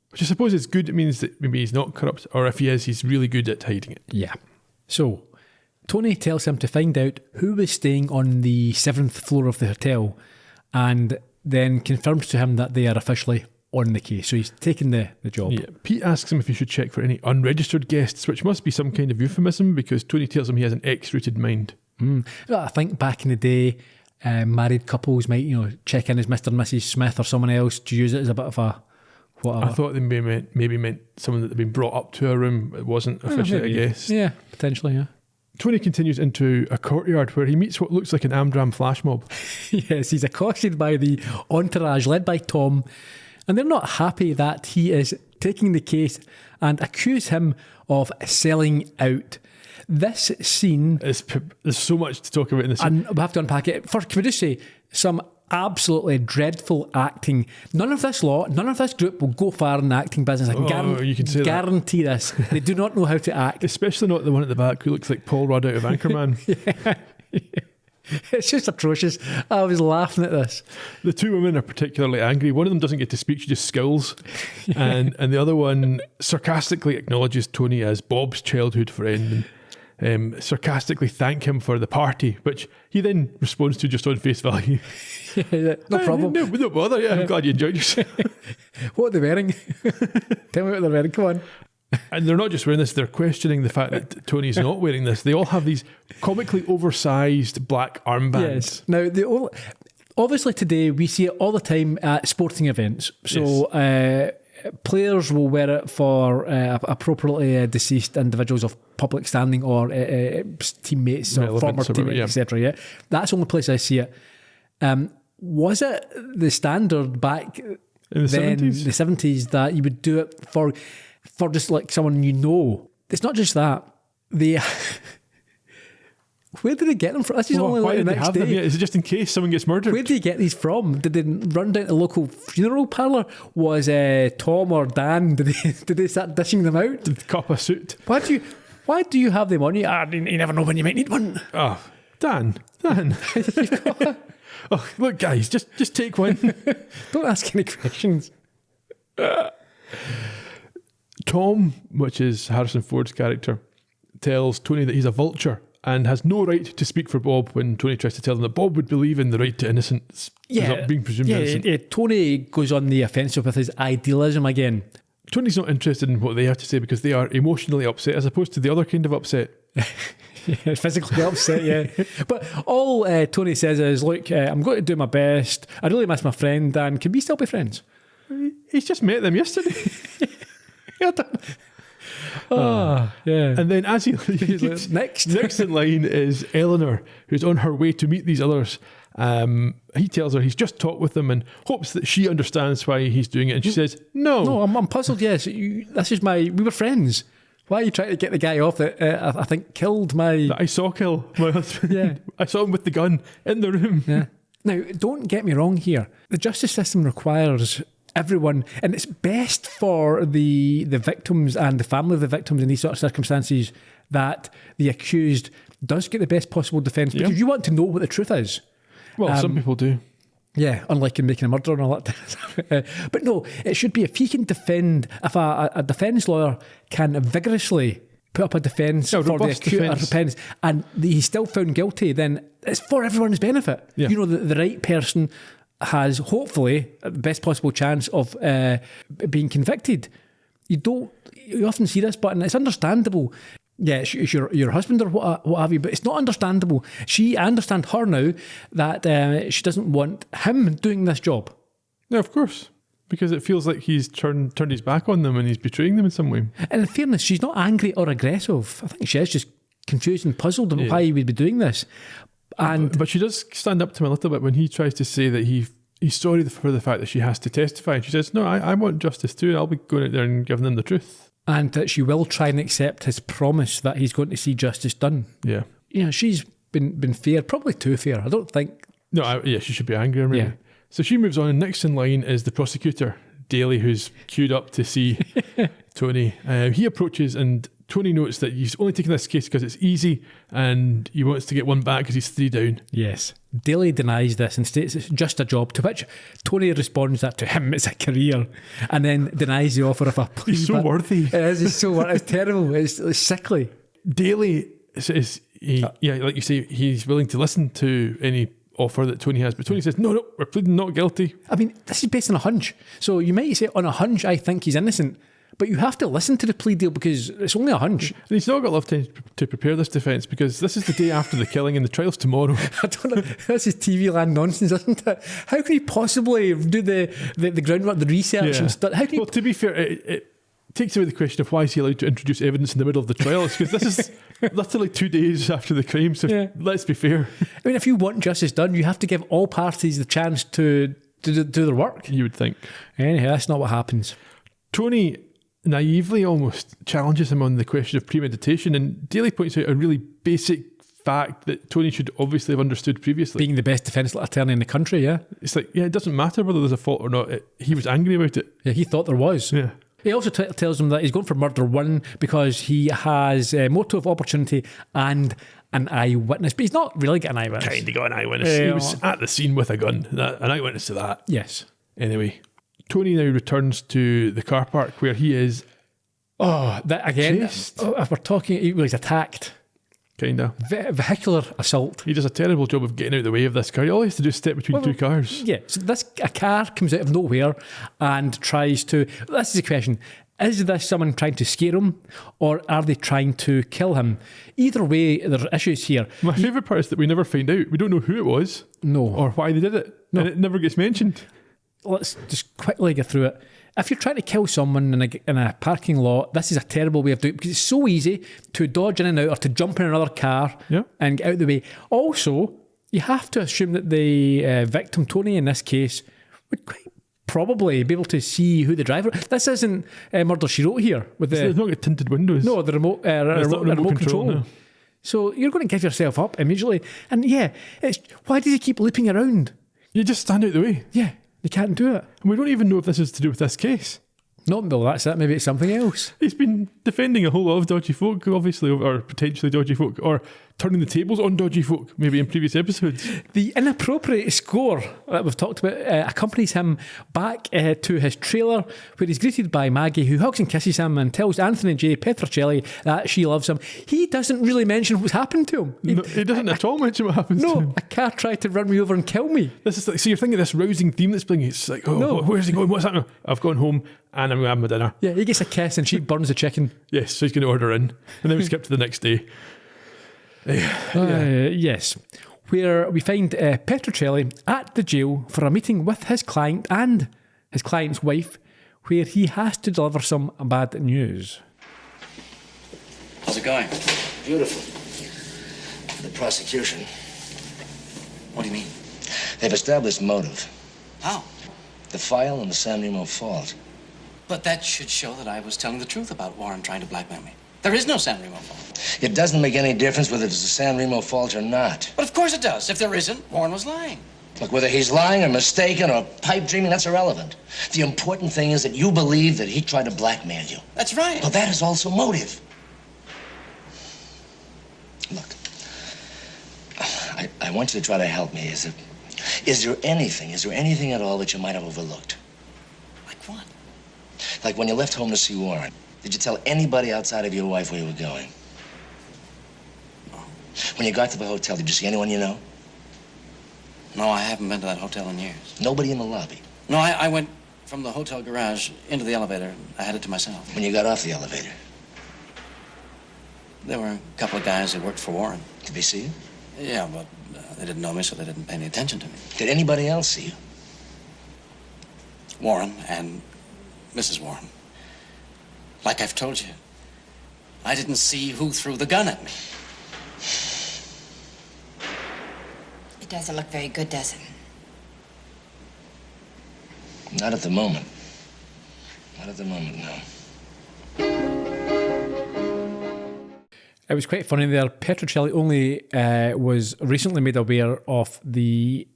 which I suppose is good. It means that maybe he's not corrupt, or if he is, he's really good at hiding it. Yeah. So Tony tells him to find out who was staying on the 7th floor of the hotel, and then confirms to him that they are officially on the case. So he's taken the job. Yeah. Pete asks him if he should check for any unregistered guests, which must be some kind of euphemism because Tony tells him he has an X-rated mind. I think back in the day, married couples might, check in as Mr. and Mrs. Smith or someone else to use it as a bit of a whatever. I thought they maybe meant someone that had been brought up to a room. It wasn't officially a guest. Yeah, potentially, yeah. Tony continues into a courtyard where he meets what looks like an Amdram flash mob. Yes, he's accosted by the entourage led by Tom, and they're not happy that he is taking the case and accuse him of selling out. This scene... There's so much to talk about in this scene. And we have to unpack it. First, can we just say, some absolutely dreadful acting. None of this group will go far in the acting business. I can you can say guarantee this. They do not know how to act. Especially not the one at the back who looks like Paul Rudd out of Anchorman. It's just atrocious. I was laughing at this. The two women are particularly angry. One of them doesn't get to speak, she just scowls. and the other one sarcastically acknowledges Tony as Bob's childhood friend and sarcastically thank him for the party, which he then responds to just on face value. No problem. No bother, yeah, I'm glad you enjoyed yourself. What are they wearing? Tell me what they're wearing, come on. And they're not just wearing this, they're questioning the fact that Tony's not wearing this. They all have these comically oversized black armbands. Yes. Now, obviously today we see it all the time at sporting events. So players will wear it for appropriately deceased individuals of public standing or teammates or former teammates, etc. Yeah, that's the only place I see it. Was it the standard back in the then, 70s? the 70s, that you would do it for just like someone you know? It's not just that. Where did they get them from? This is only why like the did they next have day. them? Yeah, is it just in case someone gets murdered? Where did you get these from? Did they run down to the local funeral parlour? Was Tom or Dan, did they start dishing them out? Did they cop a suit? Why do you have them on you? You never know when you might need one. Oh, Dan. Oh, look, guys, just take one. Don't ask any questions. Tom, which is Harrison Ford's character, tells Tony that he's a vulture and has no right to speak for Bob when Tony tries to tell him that Bob would believe in the right to innocence. Being presumed innocent. Yeah, Tony goes on the offensive with his idealism again. Tony's not interested in what they have to say because they are emotionally upset as opposed to the other kind of upset. Physically upset, yeah. But all Tony says is, look, I'm going to do my best. I really miss my friend Dan. Can we still be friends? He's just met them yesterday. Yeah. And then as he leaves, next in line is Eleanor, who's on her way to meet these others. He tells her he's just talked with them and hopes that she understands why he's doing it. And she says, no, I'm puzzled. Yes, we were friends. Why are you trying to get the guy off that I think killed my... That I saw kill my husband. Yeah. I saw him with the gun in the room. Yeah. Now, don't get me wrong here. The justice system requires everyone, and it's best for the victims and the family of the victims in these sort of circumstances, that the accused does get the best possible defence, because you want to know what the truth is. Well, some people do. Yeah, unlike in Making a Murderer and all that. But no, it should be if he can defend, if a defence lawyer can vigorously put up a defence for the accused, and he's still found guilty, then it's for everyone's benefit. Yeah. You know, the right person has hopefully the best possible chance of being convicted. You often see this, but it's understandable. Yeah, it's your husband or what have you, but it's not understandable. I understand her now that she doesn't want him doing this job. Yeah, of course. Because it feels like he's turned his back on them and he's betraying them in some way. And in fairness, she's not angry or aggressive. I think she is just confused and puzzled on why he would be doing this. But she does stand up to him a little bit when he tries to say that he's sorry for the fact that she has to testify. And she says, no, I want justice too. I'll be going out there and giving them the truth. And that she will try and accept his promise that he's going to see justice done. Yeah. You know, she's been fair, probably too fair. I don't think... No, she should be angry, maybe. Yeah. So she moves on, and next in line is the prosecutor, Daly, who's queued up to see Tony. He approaches, and Tony notes that he's only taking this case because it's easy, and he wants to get one back because he's 3 down. Yes. Daly denies this and states it's just a job, to which Tony responds that to him it's a career, and then denies the offer of a plea. He's so worthy. It is, it's so worthy. It's terrible. It's sickly. Daly says, like you say, he's willing to listen to any offer that Tony has, but Tony says, no, we're pleading not guilty. I mean, this is based on a hunch. So you might say, on a hunch, I think he's innocent. But you have to listen to the plea deal because it's only a hunch. And he's not got a lot of time to prepare this defence because this is the day after the killing and the trial's tomorrow. I don't know. This is TV land nonsense, isn't it? How can he possibly do the groundwork, the research and stuff? Well, to be fair, takes away the question of why is he allowed to introduce evidence in the middle of the trial. Because this is literally 2 days after the crime, so let's be fair. I mean, if you want justice done, you have to give all parties the chance to do their work. You would think. Anyhow, that's not what happens. Tony naively almost challenges him on the question of premeditation, and Daly points out a really basic fact that Tony should obviously have understood previously. Being the best defence attorney in the country, yeah. It's like, yeah, it doesn't matter whether there's a fault or not. He was angry about it. Yeah, he thought there was. Yeah. He also tells him that he's going for murder 1 because he has motive, opportunity, and an eyewitness. But he's not really got an eyewitness. Kind of got an eyewitness. He was at the scene with a gun. An eyewitness to that. Yes. Anyway, Tony now returns to the car park where he is. Oh, that again. If we're talking, he was attacked. Kind of. Vehicular assault. He does a terrible job of getting out of the way of this car. All he has to do is step between 2 cars. Yeah, so a car comes out of nowhere and tries to... This is the question. Is this someone trying to scare him, or are they trying to kill him? Either way, there are issues here. My favourite part is that we never find out. We don't know who it was. No. Or why they did it. No. And it never gets mentioned. Let's just quickly get through it. If you're trying to kill someone in a parking lot, this is a terrible way of doing it because it's so easy to dodge in and out or to jump in another car and get out of the way. Also, you have to assume that the victim, Tony in this case, would quite probably be able to see who the driver is. This isn't Murder, She Wrote here. There's not got tinted windows. No, the remote control. No. So you're going to give yourself up immediately. And why does he keep looping around? You just stand out the way. Yeah. They can't do it. And we don't even know if this is to do with this case. Not Bill, that's it. Maybe it's something else. He's been defending a whole lot of dodgy folk, obviously, or potentially dodgy folk, or turning the tables on dodgy folk, maybe in previous episodes. The inappropriate score that we've talked about accompanies him back to his trailer, where he's greeted by Maggie, who hugs and kisses him and tells Anthony J. Petrocelli that she loves him. He doesn't really mention what's happened to him. He doesn't at all mention what happens to him. No, a car tried to run me over and kill me. This is like, so you're thinking this rousing theme that's playing, it's like, where's he going? What's happening? I've gone home and I'm going to have my dinner. Yeah, he gets a kiss and she burns the chicken. Yes, so he's going to order in. And then we skip to the next day. Yes, where we find Petrocelli at the jail for a meeting with his client and his client's wife, where he has to deliver some bad news. How's it going? Beautiful. The prosecution. What do you mean? They've established motive. How? The file and the San Remo fault. But that should show that I was telling the truth about Warren trying to blackmail me. There is no San Remo fault. It doesn't make any difference whether it's a San Remo fault or not. But of course it does. If there isn't, Warren was lying. Look, whether he's lying or mistaken or pipe dreaming, that's irrelevant. The important thing is that you believe that he tried to blackmail you. That's right. Well, that is also motive. Look, I want you to try to help me. Is there anything at all that you might have overlooked? Like what? Like when you left home to see Warren. Did you tell anybody outside of your wife where you were going? No. When you got to the hotel, did you see anyone you know? No, I haven't been to that hotel in years. Nobody in the lobby? No, I went from the hotel garage into the elevator and I had it to myself. When you got off the elevator? There were a couple of guys who worked for Warren. Did they see you? Yeah, but they didn't know me, so they didn't pay any attention to me. Did anybody else see you? Warren and Mrs. Warren. Like I've told you, I didn't see who threw the gun at me. It doesn't look very good, does it? Not at the moment. Not at the moment, no. It was quite funny there. Petrocelli only was recently made aware of the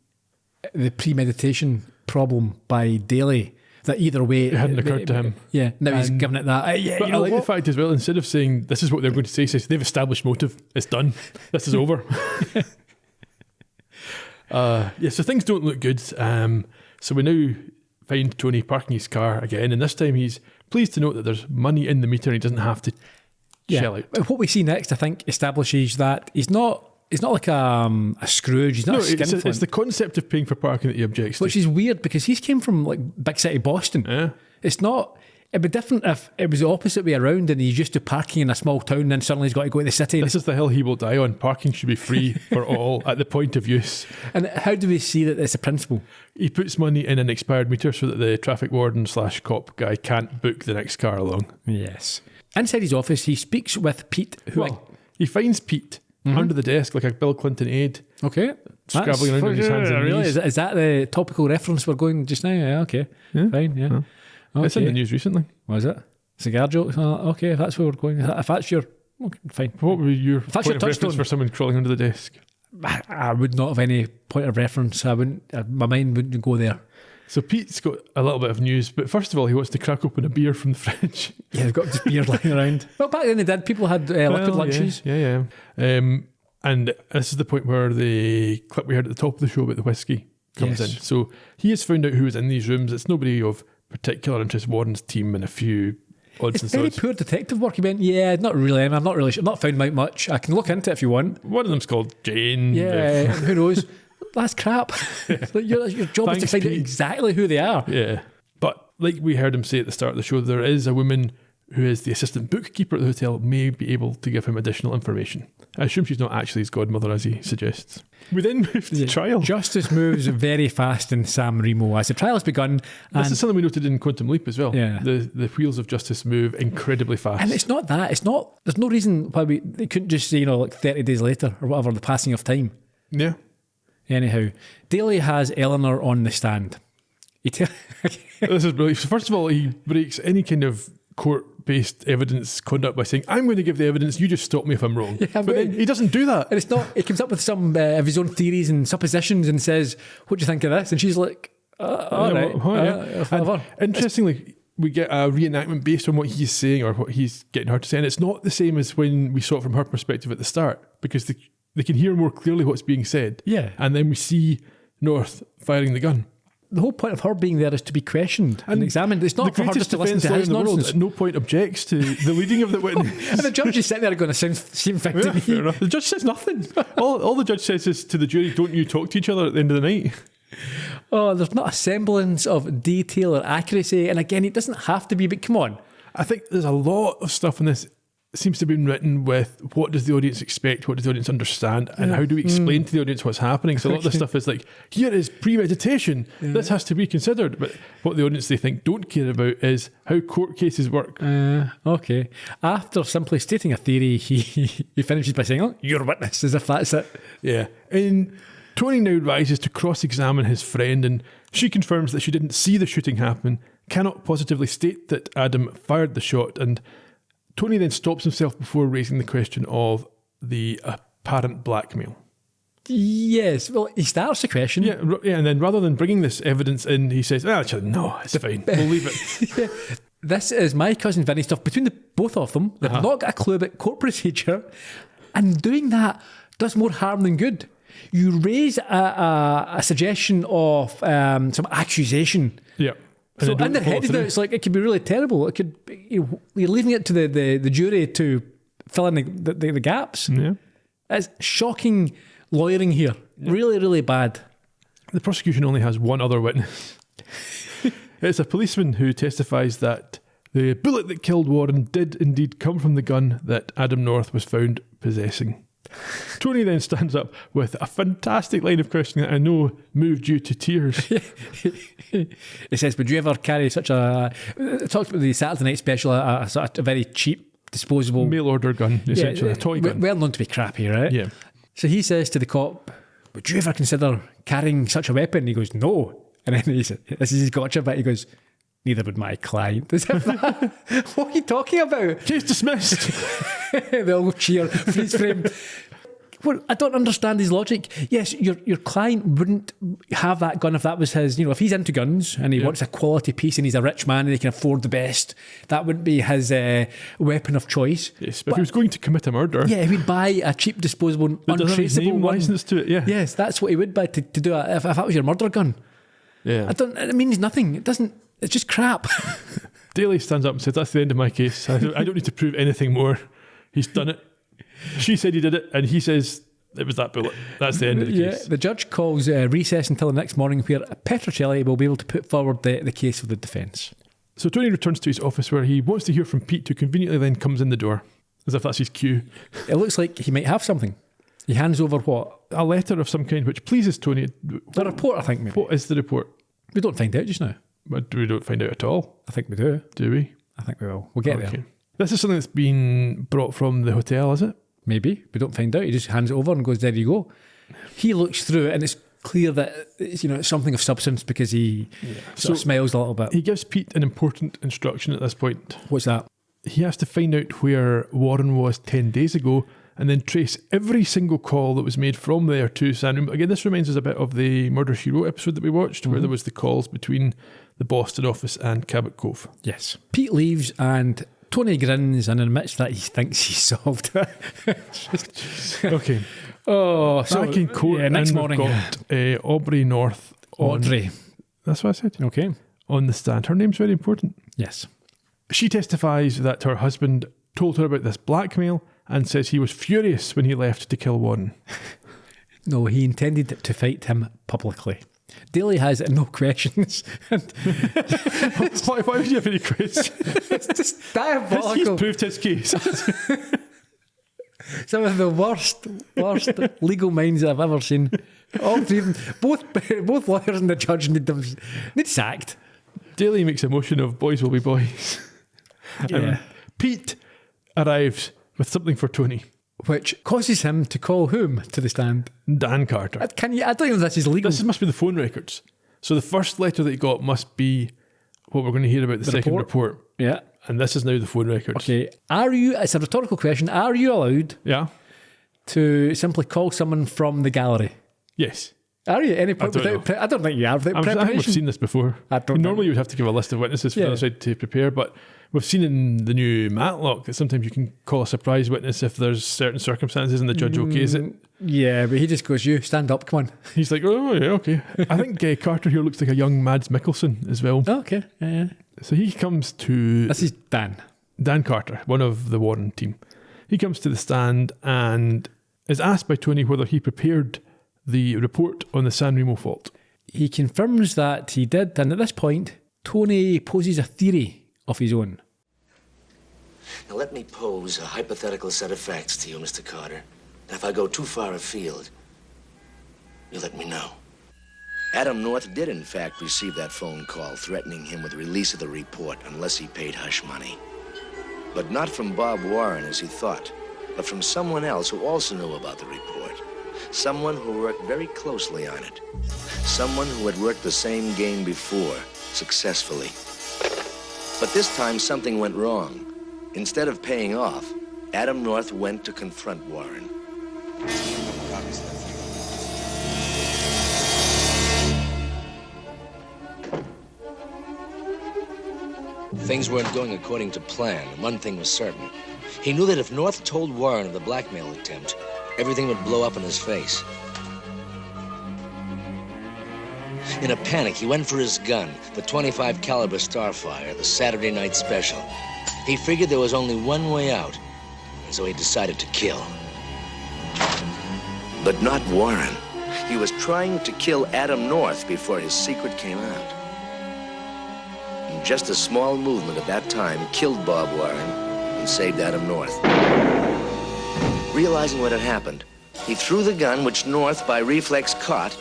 premeditation problem by Daly. That either way... It hadn't occurred to him. Yeah, now he's giving it that. But I like the fact as well, instead of saying, this is what they're going to say, says, they've established motive. It's done. This is over. So things don't look good. So we now find Tony parking his car again, and this time he's pleased to note that there's money in the meter and he doesn't have to shell out. What we see next, I think, establishes that he's not like a Scrooge. He's not a skinflint. It's the concept of paying for parking that he objects to. Which is weird because he's came from like big city Boston. Yeah. It's not It'd be different if it was the opposite way around and he's used to parking in a small town and then suddenly he's got to go to the city. This is the hill he will die on. Parking should be free for all at the point of use. And how do we see that it's a principle? He puts money in an expired meter so that the traffic warden / cop guy can't book the next car along. Yes. Inside his office, he speaks with Pete, who... He finds Pete under the desk like a Bill Clinton aide. Okay. Scrabbling around on his hands and really? knees. Is that the topical reference we're going just now? Yeah, okay. Yeah. Fine, yeah. Okay. It's in the news recently. Was it? Cigar jokes? Okay, if that's where we're going. If that's your... Okay, fine. What would be your that's point your of reference touchstone. for someone crawling under the desk? I would not have any point of reference. I wouldn't. My mind wouldn't go there. So Pete's got a little bit of news, but first of all, he wants to crack open a beer from the fridge. Yeah, they've got just beer lying around. Well, back then they did. People had liquid lunches. Yeah. And this is the point where the clip we heard at the top of the show about the whiskey comes in. So he has found out who was in these rooms. It's nobody of particular interest. Warren's team and a few odds It's and very sods. poor detective work. He went, yeah, not really. I'm not really sure. I've not found out much. I can look into it if you want. One of them's called Jane. Yeah, who knows? That's crap. Your job is to Thanks, find out Pete. exactly who they are. Yeah. But like we heard him say at the start of the show, there is a woman who is the assistant bookkeeper at the hotel, may be able to give him additional information. I assume she's not actually his godmother, as he suggests. We then move to trial. Justice moves very fast in San Remo as the trial has begun. This is something we noted in Quantum Leap as well. Yeah. The wheels of justice move incredibly fast. And it's not that. It's not. There's no reason why they couldn't just say, like 30 days later or whatever, the passing of time. Yeah. Anyhow, Daly has Eleanor on the stand. This is brilliant. So first of all, he breaks any kind of court-based evidence conduct by saying, I'm going to give the evidence, you just stop me if I'm wrong. Yeah, but then he doesn't do that. And it's not, he comes up with some of his own theories and suppositions and says, what do you think of this? And she's like, all right. And interestingly, we get a reenactment based on what he's saying or what he's getting her to say. And it's not the same as when we saw it from her perspective at the start, because they can hear more clearly what's being said. Yeah. And then we see North firing the gun. The whole point of her being there is to be questioned and examined. It's not for her just to listen to his in the world nonsense. at no point objects to the leading of the witness. And the judge is sitting there going, same thing to me. Fair enough. The judge says nothing. All the judge says is to the jury, don't you talk to each other at the end of the night. Oh, there's not a semblance of detail or accuracy. And again, it doesn't have to be, but come on. I think there's a lot of stuff in this seems to have been written with what does the audience expect, what does the audience understand, and how do we explain to the audience what's happening. So a lot of the stuff is like, here is premeditation, this has to be considered. But what the audience, they think, don't care about is how court cases work. Okay. After simply stating a theory, he finishes by saying, you're a witness, as if that's it. Yeah. And Tony now rises to cross-examine his friend, and she confirms that she didn't see the shooting happen, cannot positively state that Adam fired the shot, and Tony then stops himself before raising the question of the apparent blackmail. Yes, well, he starts the question. Yeah, and then rather than bringing this evidence in, he says, actually, no, it's fine, we'll leave it. This is my cousin Vinny stuff. Between the both of them, they've not got a clue about court procedure, and doing that does more harm than good. You raise a suggestion of some accusation. Yeah. So in their head, it's like it could be really terrible. It could, you're leaving it to the jury to fill in the gaps. Yeah. It's shocking lawyering here. Yeah. Really, really bad. The prosecution only has one other witness. It's a policeman who testifies that the bullet that killed Warren did indeed come from the gun that Adam North was found possessing. Tony then stands up with a fantastic line of questioning that I know moved you to tears. He says, would you ever carry such a... It talks about the Saturday Night Special, a very cheap, disposable... mail order gun, essentially, a toy gun. Well known to be crappy, right? Yeah. So he says to the cop, would you ever consider carrying such a weapon? He goes, no. And then he says, this is his gotcha bit, he goes, neither would my client. What are you talking about? Case dismissed. They all cheer, freeze frame. Well, I don't understand his logic. Yes, your client wouldn't have that gun if that was his, if he's into guns and he wants a quality piece and he's a rich man and he can afford the best, that wouldn't be his weapon of choice. Yes, but if he was going to commit a murder... Yeah, he would buy a cheap, disposable, untraceable one. License to it, yeah. Yes, that's what he would buy to do it if that was your murder gun. Yeah. It means nothing. It's just crap. Daly stands up and says, that's the end of my case. I don't need to prove anything more. He's done it. She said he did it, and he says it was that bullet. That's the end of the case. The judge calls recess until the next morning, where Petrocelli will be able to put forward the case of the defence. So Tony returns to his office where he wants to hear from Pete, who conveniently then comes in the door, as if that's his cue. It looks like he might have something. He hands over what? A letter of some kind which pleases Tony. The report, I think, maybe. What is the report? We don't find out just now. But we don't find out at all. I think we do. Do we? I think we will. We'll get there. This is something that's been brought from the hotel, is it? Maybe. We don't find out. He just hands it over and goes, there you go. He looks through it and it's clear that it's something of substance because he sort of smiles a little bit. He gives Pete an important instruction at this point. What's that? He has to find out where Warren was 10 days ago and then trace every single call that was made from there to San Remo. Again, this reminds us a bit of the Murder She Wrote episode that we watched, where there was the calls between the Boston office and Cabot Cove. Yes. Pete leaves and Tony grins and admits that he thinks he's solved it. Okay. Oh, Back in court, next and morning. we've got Aubrey North. Audrey. That's what I said. Okay. On the stand. Her name's very important. Yes. She testifies that her husband told her about this blackmail and says he was furious when he left to kill Warren. No, he intended to fight him publicly. Daly has no questions. Why would you have any questions? It's just diabolical. He's proved his case. Some of the worst legal minds I've ever seen. All three of them, both lawyers and the judge need sacked. Daly makes a motion of boys will be boys. Yeah. Pete arrives with something for Tony. Which causes him to call whom to the stand? Dan Carter. I don't even know if this is legal. This must be the phone records. So the first letter that he got must be what we're going to hear about the second report. Yeah. And this is now the phone records. Okay. It's a rhetorical question. Are you allowed to simply call someone from the gallery? Yes. Are you? Any point I I don't think you are. Without I think preparation? we've seen this before. Normally you would have to give a list of witnesses for the other side to prepare, but we've seen in the new Matlock that sometimes you can call a surprise witness if there's certain circumstances and the judge okays it. Yeah, but he just goes, you, stand up, come on. He's like, oh yeah, okay. I think Carter here looks like a young Mads Mikkelsen as well. Oh, okay, yeah. So he comes to... This is Dan Carter, one of the Warren team. He comes to the stand and is asked by Tony whether he prepared the report on the San Remo fault. He confirms that he did, and at this point, Tony poses a theory of his own. Now let me pose a hypothetical set of facts to you, Mr. Carter. If I go too far afield, you let me know. Adam North did in fact receive that phone call threatening him with release of the report unless he paid hush money. But not from Bob Warren as he thought, but from someone else who also knew about the report. Someone who worked very closely on it. Someone who had worked the same game before, successfully. But this time something went wrong. Instead of paying off, Adam North went to confront Warren. Things weren't going according to plan. One thing was certain. He knew that if North told Warren of the blackmail attempt, everything would blow up in his face. In a panic, he went for his gun, the .25 caliber Starfire, the Saturday night special. He figured there was only one way out, and so he decided to kill. But not Warren. He was trying to kill Adam North before his secret came out. And just a small movement at that time killed Bob Warren and saved Adam North. Realizing what had happened, he threw the gun, which North, by reflex, caught,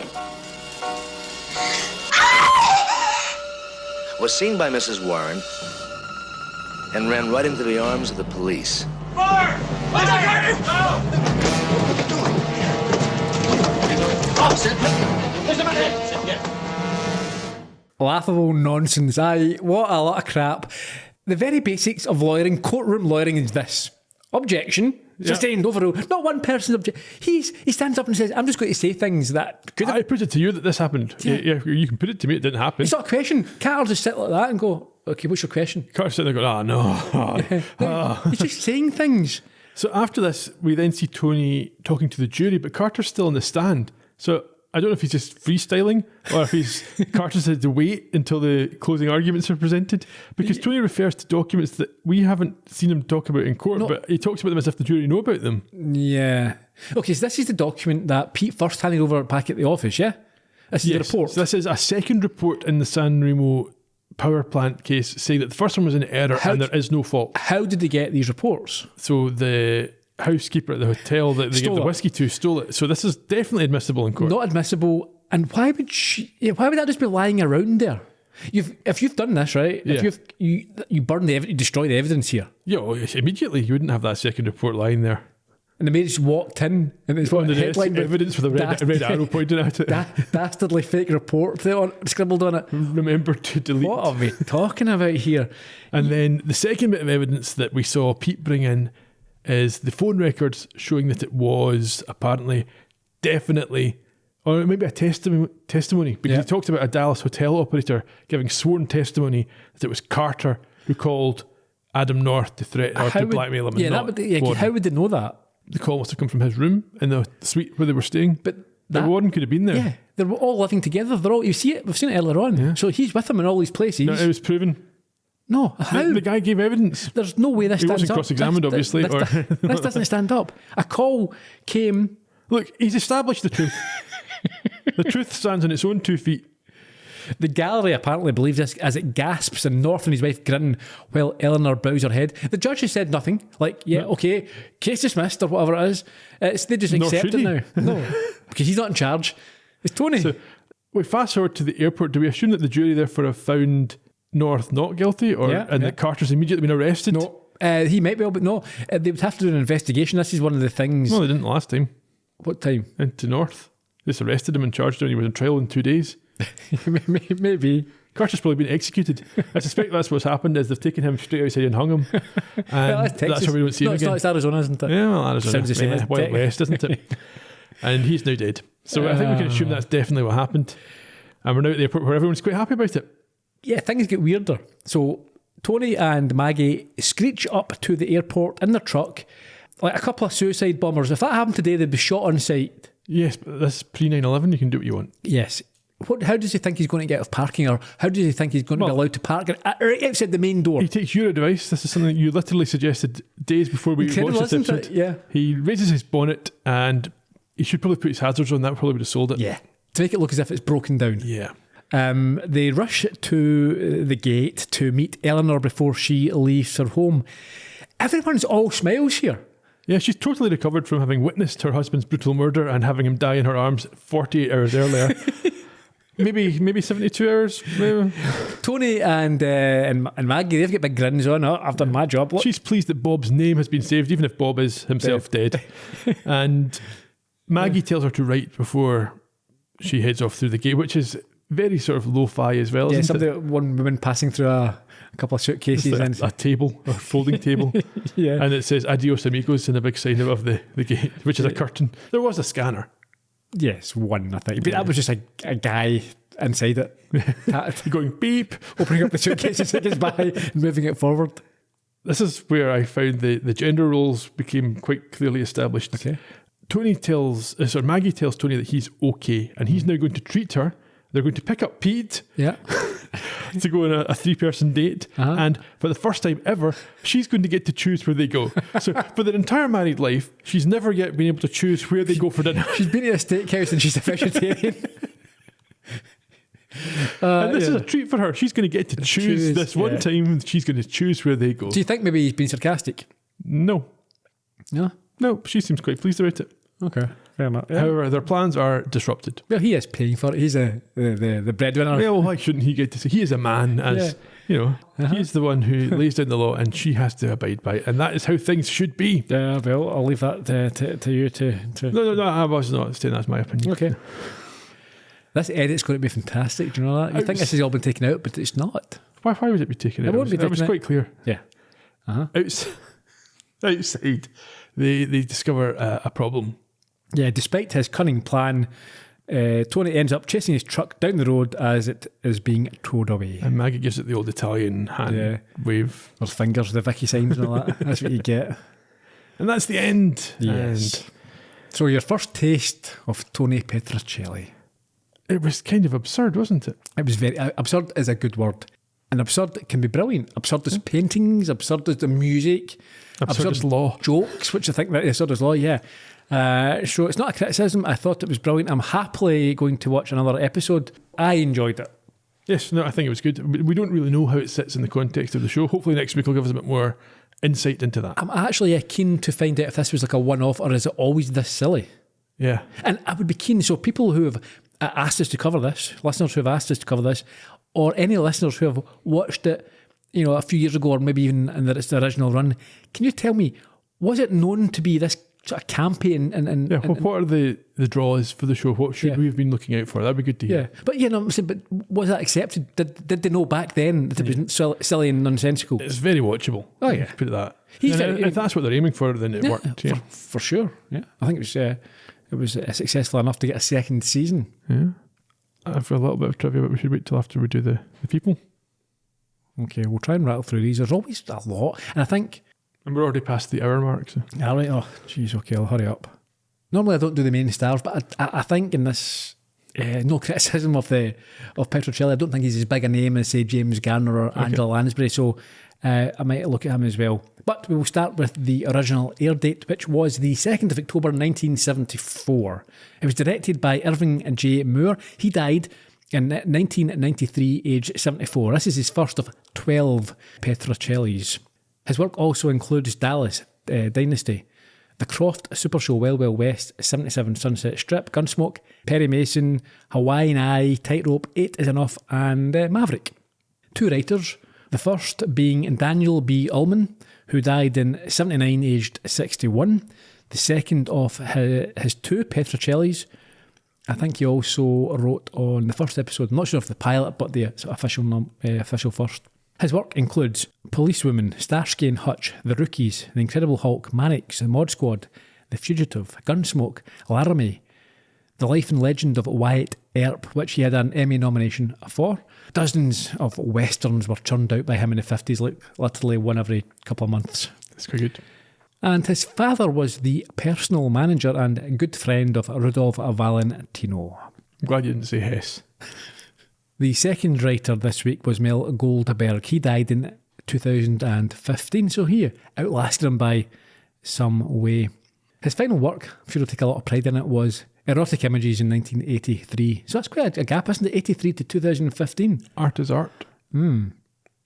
was seen by Mrs. Warren, and ran right into the arms of the police. Fire! Laughable nonsense. Aye, what a lot of crap. The very basics of lawyering, courtroom lawyering is this. Objection. Sustained, overrule. Not one person's objection. He stands up and says, I'm just going to say things that could have... I put it to you that this happened. Yeah, you can put it to me, it didn't happen. It's not a question. Carter just sit like that and go, okay, what's your question? Carter's sitting there going, no. He's just saying things. So after this, we then see Tony talking to the jury, but Carter's still on the stand. So I don't know if he's just freestyling or if Carter's had to wait until the closing arguments are presented, because Tony refers to documents that we haven't seen him talk about in court, but he talks about them as if the jury know about them. Yeah. Okay, so this is the document that Pete first handed over back at the office, yeah? This is the report. So this is a second report in the San Remo power plant case saying that the first one was in error and there is no fault. How did they get these reports? So the housekeeper at the hotel that they gave the whiskey to stole it. So this is definitely admissible in court. Not admissible. And why would why would that just be lying around there? If you've done this, right? Yeah. If you burn you destroy the evidence here. Yeah, well, immediately you wouldn't have that second report lying there. And the maid just walked in and it's what headline evidence with a red arrow pointing at it. Dastardly fake report scribbled on it. Remember to delete. What are we talking about here? And then the second bit of evidence that we saw Pete bring in is the phone records showing that it was apparently definitely, or maybe a testimony, because he talked about a Dallas hotel operator giving sworn testimony that it was Carter who called Adam North to threaten or to blackmail him. How would they know that? The call must have come from his room in the suite where they were staying. But the warden could have been there. Yeah, they were all living together. You see it. We've seen it earlier on. Yeah. So he's with them in all these places. No, it was proven. No, how? The guy gave evidence. There's no way this stands up. He wasn't cross-examined, obviously. This doesn't stand up. A call came. Look, he's established the truth. The truth stands on its own 2 feet. The gallery apparently believes this as it gasps and North and his wife grin while Eleanor bows her head. The judge has said nothing. Like, okay, case dismissed or whatever it is. They just accept it now. No, because he's not in charge. It's Tony. So we fast forward to the airport. Do we assume that the jury therefore have found North not guilty that Carter's immediately been arrested? No, he might be, but no. They would have to do an investigation. This is one of the things. No, they didn't last time. What time? Into North. They just arrested him and charged him and he was in trial in 2 days. Maybe. Carter's probably been executed. I suspect that's what's happened is they've taken him straight outside and hung him. And that's why we don't see him again. It's Arizona, isn't it? Yeah, well, Arizona. Sounds the same as Wild West, isn't it? And he's now dead. So I think we can assume that's definitely what happened. And we're now at the airport where everyone's quite happy about it. Yeah, things get weirder. So Tony and Maggie screech up to the airport in their truck like a couple of suicide bombers. If that happened today, they'd be shot on sight. Yes, but this is pre-9/11. You can do what you want. Yes. How does he think he's going to get off parking, or how does he think he's going to be allowed to park right outside the main door? He takes your advice. This is something you literally suggested days before we watched this episode. Yeah. He raises his bonnet and he should probably put his hazards on. That probably would have sold it. Yeah. To make it look as if it's broken down. Yeah. They rush to the gate to meet Eleanor before she leaves her home. Everyone's all smiles here. Yeah, she's totally recovered from having witnessed her husband's brutal murder and having him die in her arms 48 hours earlier. maybe 72 hours. Maybe. Tony and Maggie, they've got big grins on. I've done my job. Look. She's pleased that Bob's name has been saved, even if Bob is himself dead. And Maggie tells her to write before she heads off through the gate, which is very sort of lo-fi as well. Yeah, one woman passing through a couple of suitcases and a table, a folding table. Yeah. And it says adios amigos and a big sign above the gate, which is a curtain. There was a scanner. Yes, one, I think. But that was just a guy inside it. Going beep, opening up the suitcase as it gets by and moving it forward. This is where I found the gender roles became quite clearly established. Okay. Maggie tells Tony that he's okay and he's now going to treat her. They're going to pick up Pete to go on a 3-person date. Uh-huh. And for the first time ever, she's going to get to choose where they go. So for their entire married life, she's never yet been able to choose where they go for dinner. She's been to a steakhouse and she's a vegetarian. And this is a treat for her. She's going to get to choose this one time. She's going to choose where they go. Do you think maybe he's been sarcastic? No. No? No, she seems quite pleased about it. Okay, fair enough. Yeah. However, their plans are disrupted. Well, he is paying for it. He's the breadwinner. Yeah, well, why shouldn't he get to say? He is a man, he's the one who lays down the law and she has to abide by it. And that is how things should be. Yeah, well, I'll leave that to you to... No, I was not saying that's my opinion. Okay. This edit's going to be fantastic, do you know that? You think this has all been taken out, but it's not. Why would it be taken out? It was quite clear. Yeah. Uh-huh. Outside, they discover a problem. Yeah, despite his cunning plan, Tony ends up chasing his truck down the road as it is being towed away. And Maggie gives it the old Italian hand wave. Those fingers, the Vicky signs and all that. That's what you get. And that's the end. Yes. And so your first taste of Tony Petrocelli. It was kind of absurd, wasn't it? It was very... absurd is a good word. And absurd can be brilliant. Absurd as paintings, absurd as the music. Absurd as law. Jokes, which I think that absurd as law, yeah. So it's not a criticism. I thought it was brilliant. I'm happily going to watch another episode. I enjoyed it. Yes, no, I think it was good. We don't really know how it sits in the context of the show. Hopefully next week will give us a bit more insight into that. I'm actually keen to find out if this was like a one-off or is it always this silly? Yeah. And I would be keen, so people who have asked us to cover this, listeners who have asked us to cover this, or any listeners who have watched it, a few years ago or maybe even in its original run, can you tell me, was it known to be this sort of campy and what are the draws for the show? What should we have been looking out for? That'd be good to hear. Yeah, but I'm saying, but was that accepted? Did they know back then that it was silly and nonsensical? It's very watchable. Oh yeah, put it that. And if that's what they're aiming for, then it worked. Yeah, for sure. Yeah, I think it was successful enough to get a second season. Yeah, I've got a little bit of trivia, but we should wait till after we do the people. Okay, we'll try and rattle through these. There's always a lot, and I think. And we're already past the hour mark. So. All right. Oh, jeez. Okay, I'll hurry up. Normally, I don't do the main stars, but I think in this, no criticism of Petrocelli. I don't think he's as big a name as say James Garner or Angela Lansbury. So I might look at him as well. But we will start with the original air date, which was the 2nd of October 1974. It was directed by Irving J. Moore. He died in 1993, aged 74. This is his first of 12 Petrocellis. His work also includes Dallas, Dynasty, The Croft Super Show, Wild Wild West, 77 Sunset Strip, Gunsmoke, Perry Mason, Hawaiian Eye, Tightrope, 8 is Enough, and Maverick. 2 writers, the first being Daniel B. Ullman, who died in 79, aged 61. The second of his 2 Petrocellis. I think he also wrote on the first episode, I'm not sure if the pilot, but the official first. His work includes Policewoman, Starsky and Hutch, The Rookies, The Incredible Hulk, Mannix, The Mod Squad, The Fugitive, Gunsmoke, Laramie, The Life and Legend of Wyatt Earp, which he had an Emmy nomination for. Dozens of westerns were churned out by him in the 50s, like literally one every couple of months. That's quite good. And his father was the personal manager and good friend of Rudolph Valentino. I'm glad you didn't say Hess. The second writer this week was Mel Goldberg. He died in 2015, so he outlasted him by some way. His final work, I'm sure he'll take a lot of pride in it, was Erotic Images in 1983. So that's quite a gap, isn't it? 83 to 2015. Art is art.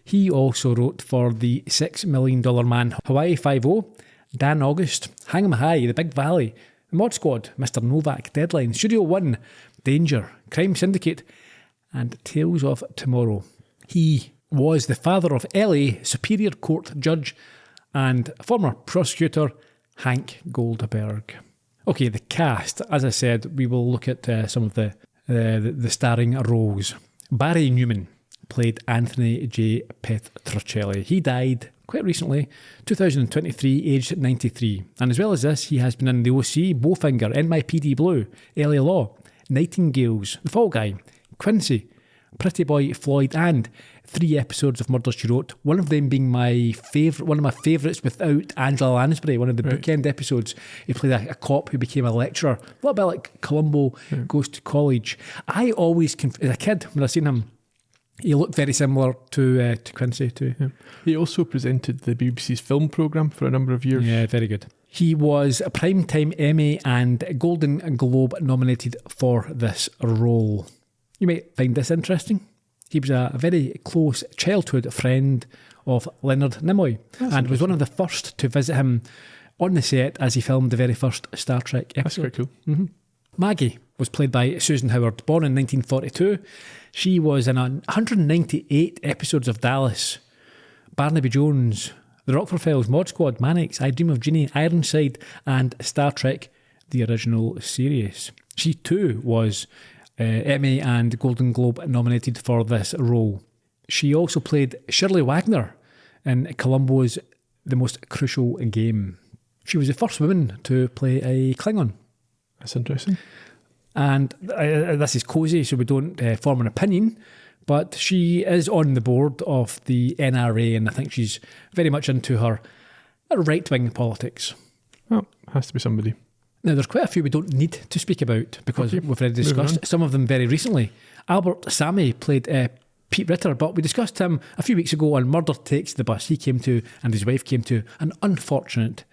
He also wrote for the $6 Million Man, Hawaii Five-0, Dan August, Hang 'em High, The Big Valley, Mod Squad, Mr. Novak, Deadline, Studio One, Danger, Crime Syndicate, and Tales of Tomorrow. He was the father of LA Superior Court Judge and former prosecutor Hank Goldberg. Okay, the cast. As I said, we will look at some of the starring roles. Barry Newman played Anthony J. Petrocelli. He died quite recently, 2023, aged 93. And as well as this, he has been in The OC, Bowfinger, NYPD Blue, LA Law, Nightingales, The Fall Guy, Quincy, Pretty Boy Floyd, and 3 episodes of Murder, She Wrote, one of them being one of my favourites without Angela Lansbury, one of the bookend episodes. He played a cop who became a lecturer, a little bit like Columbo goes to college. I always, as a kid, when I seen him, he looked very similar to Quincy too. Yeah. He also presented the BBC's film programme for a number of years. Yeah, very good. He was a Primetime Emmy and Golden Globe nominated for this role. You might find this interesting. He was a very close childhood friend of Leonard Nimoy and was one of the first to visit him on the set as he filmed the very first Star Trek episode. That's quite cool. Maggie was played by Susan Howard, born in 1942. She was in 198 episodes of Dallas, Barnaby Jones, The Rockford Files, Mod Squad, Mannix, I Dream of Jeannie, Ironside, and Star Trek, the original series. She too was Emmy and Golden Globe nominated for this role. She also played Shirley Wagner in Columbo's The Most Crucial Game. She was the first woman to play a Klingon. That's interesting. And this is Cosy, so we don't form an opinion, but she is on the board of the NRA, and I think she's very much into her right-wing politics. Oh, has to be somebody. Now, there's quite a few we don't need to speak about because we've already discussed some of them very recently. Albert Sammy played Pete Ritter, but we discussed him a few weeks ago on Murder Takes the Bus. He came to, and his wife came to, an unfortunate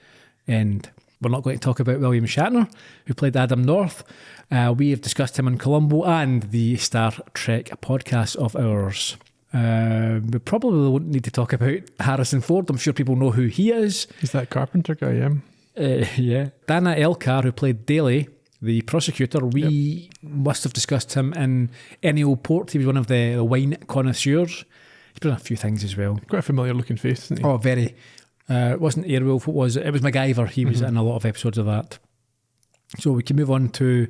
end. We're not going to talk about William Shatner, who played Adam North. We have discussed him on Columbo and the Star Trek podcast of ours. We probably won't need to talk about Harrison Ford. I'm sure people know who he is. He's that carpenter guy, yeah. Yeah. Dana Elkar, who played Daly, the prosecutor, we must have discussed him in Ennio Port. He was one of the wine connoisseurs. He's done a few things as well. Quite a familiar looking face, isn't he? Oh, very. It wasn't Airwolf, it was MacGyver. He was in a lot of episodes of that. So we can move on to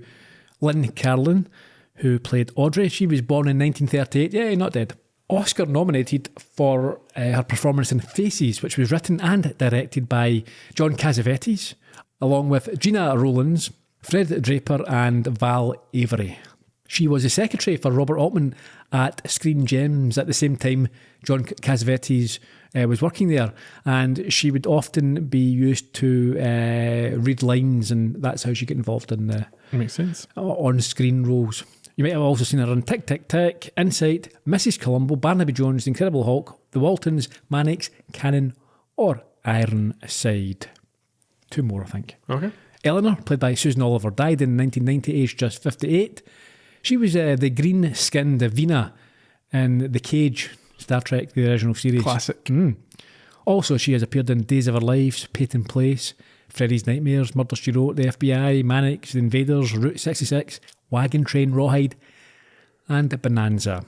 Lynn Carlin, who played Audrey. She was born in 1938. Yeah, not dead. Oscar nominated for her performance in Faces, which was written and directed by John Cassavetes, along with Gina Rowlands, Fred Draper and Val Avery. She was a secretary for Robert Altman at Screen Gems at the same time John Cassavetes was working there, and she would often be used to read lines, and that's how she got involved in the Makes sense. on-screen roles. You might have also seen her on Tick, Tick, Tick, Insight, Mrs. Columbo, Barnaby Jones, The Incredible Hulk, The Waltons, Mannix, Cannon, or Ironside. 2 more, I think. Okay. Eleanor, played by Susan Oliver, died in 1990, aged just 58. She was the green-skinned Vina in The Cage, Star Trek, the original series. Classic. Also, she has appeared in Days of Our Lives, Peyton Place, Freddy's Nightmares, Murder, She Wrote, The FBI, Mannix, The Invaders, Route 66, Wagon Train, Rawhide, and Bonanza.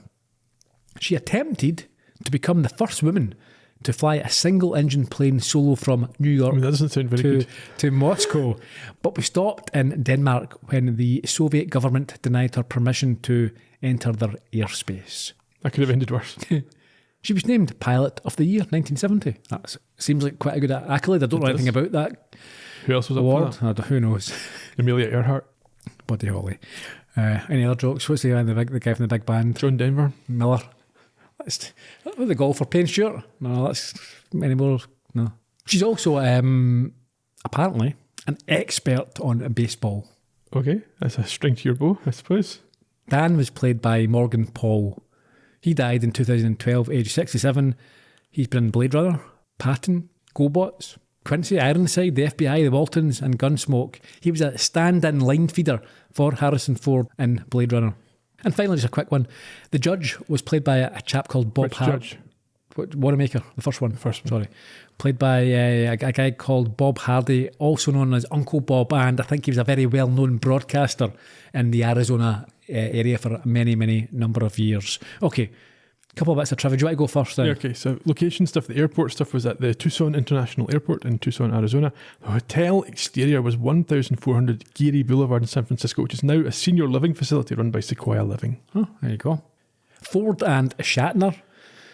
She attempted to become the first woman to fly a single-engine plane solo from New York that doesn't sound very good. to Moscow, but we stopped in Denmark when the Soviet government denied her permission to enter their airspace. That could have ended worse. She was named Pilot of the Year 1970. That seems like quite a good accolade. I don't know anything about that Who else was up award. for that? Who knows? Amelia Earhart. Buddy Holly. Any other jokes? What's the guy from the big band? John Denver. Miller. That's the golfer, Payne Stewart. No, that's any more. No. She's also apparently an expert on baseball. Okay, that's a string to your bow, I suppose. Dan was played by Morgan Paul. He died in 2012, age 67. He's been in Blade Runner, Patton, GoBots, Quincy, Ironside, the FBI, the Waltons, and Gunsmoke. He was a stand-in line feeder for Harrison Ford in Blade Runner. And finally, just a quick one. The judge was played by a chap called Bob Which Hart. judge? Wanamaker, the first one. Sorry. Played by a guy called Bob Hardy, also known as Uncle Bob, and I think he was a very well-known broadcaster in the Arizona area for many, many number of years. Okay, a couple of bits of trivia. Do you want to go first then? Yeah, okay, so location stuff, the airport stuff was at the Tucson International Airport in Tucson, Arizona. The hotel exterior was 1400 Geary Boulevard in San Francisco, which is now a senior living facility run by Sequoia Living. Oh, there you go. Ford and Shatner.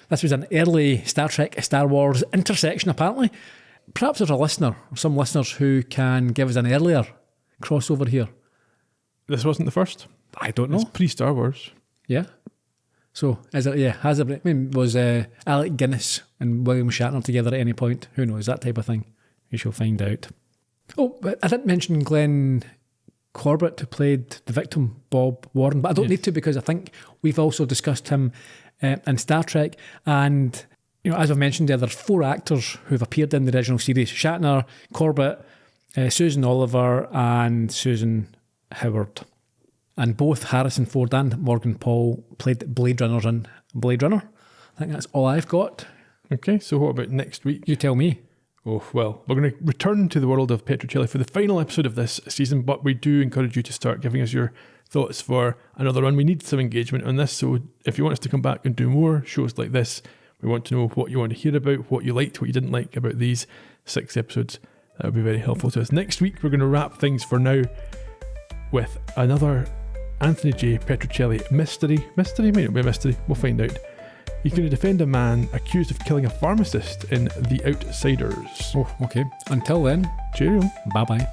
This was an early Star Trek, Star Wars intersection, apparently. Perhaps there's a listener, or some listeners who can give us an earlier crossover here. This wasn't the first? I don't know. It's pre-Star Wars. Yeah. So, is it? Yeah, has it? I mean, was Alec Guinness and William Shatner together at any point? Who knows? That type of thing. We shall find out. Oh, but I didn't mention Glenn Corbett, who played the victim, Bob Warren, but I don't need to because I think we've also discussed him in Star Trek. And, you know, as I've mentioned there, there's 4 actors who've appeared in the original series: Shatner, Corbett, Susan Oliver, and Susan Howard. And both Harrison Ford and Morgan Paul played Blade Runners in Blade Runner. I think that's all I've got. Okay, so what about next week? You tell me. Oh, well, we're going to return to the world of Petrocelli for the final episode of this season, but we do encourage you to start giving us your thoughts for another run. We need some engagement on this, so if you want us to come back and do more shows like this, we want to know what you want to hear about, what you liked, what you didn't like about these 6 episodes. That would be very helpful to us. Next week, we're going to wrap things for now with another Anthony J. Petrocelli mystery. Mystery? Might not be a mystery. We'll find out. He's going to defend a man accused of killing a pharmacist in The Outsiders. Oh, okay. Until then, Cheerio. bye-bye.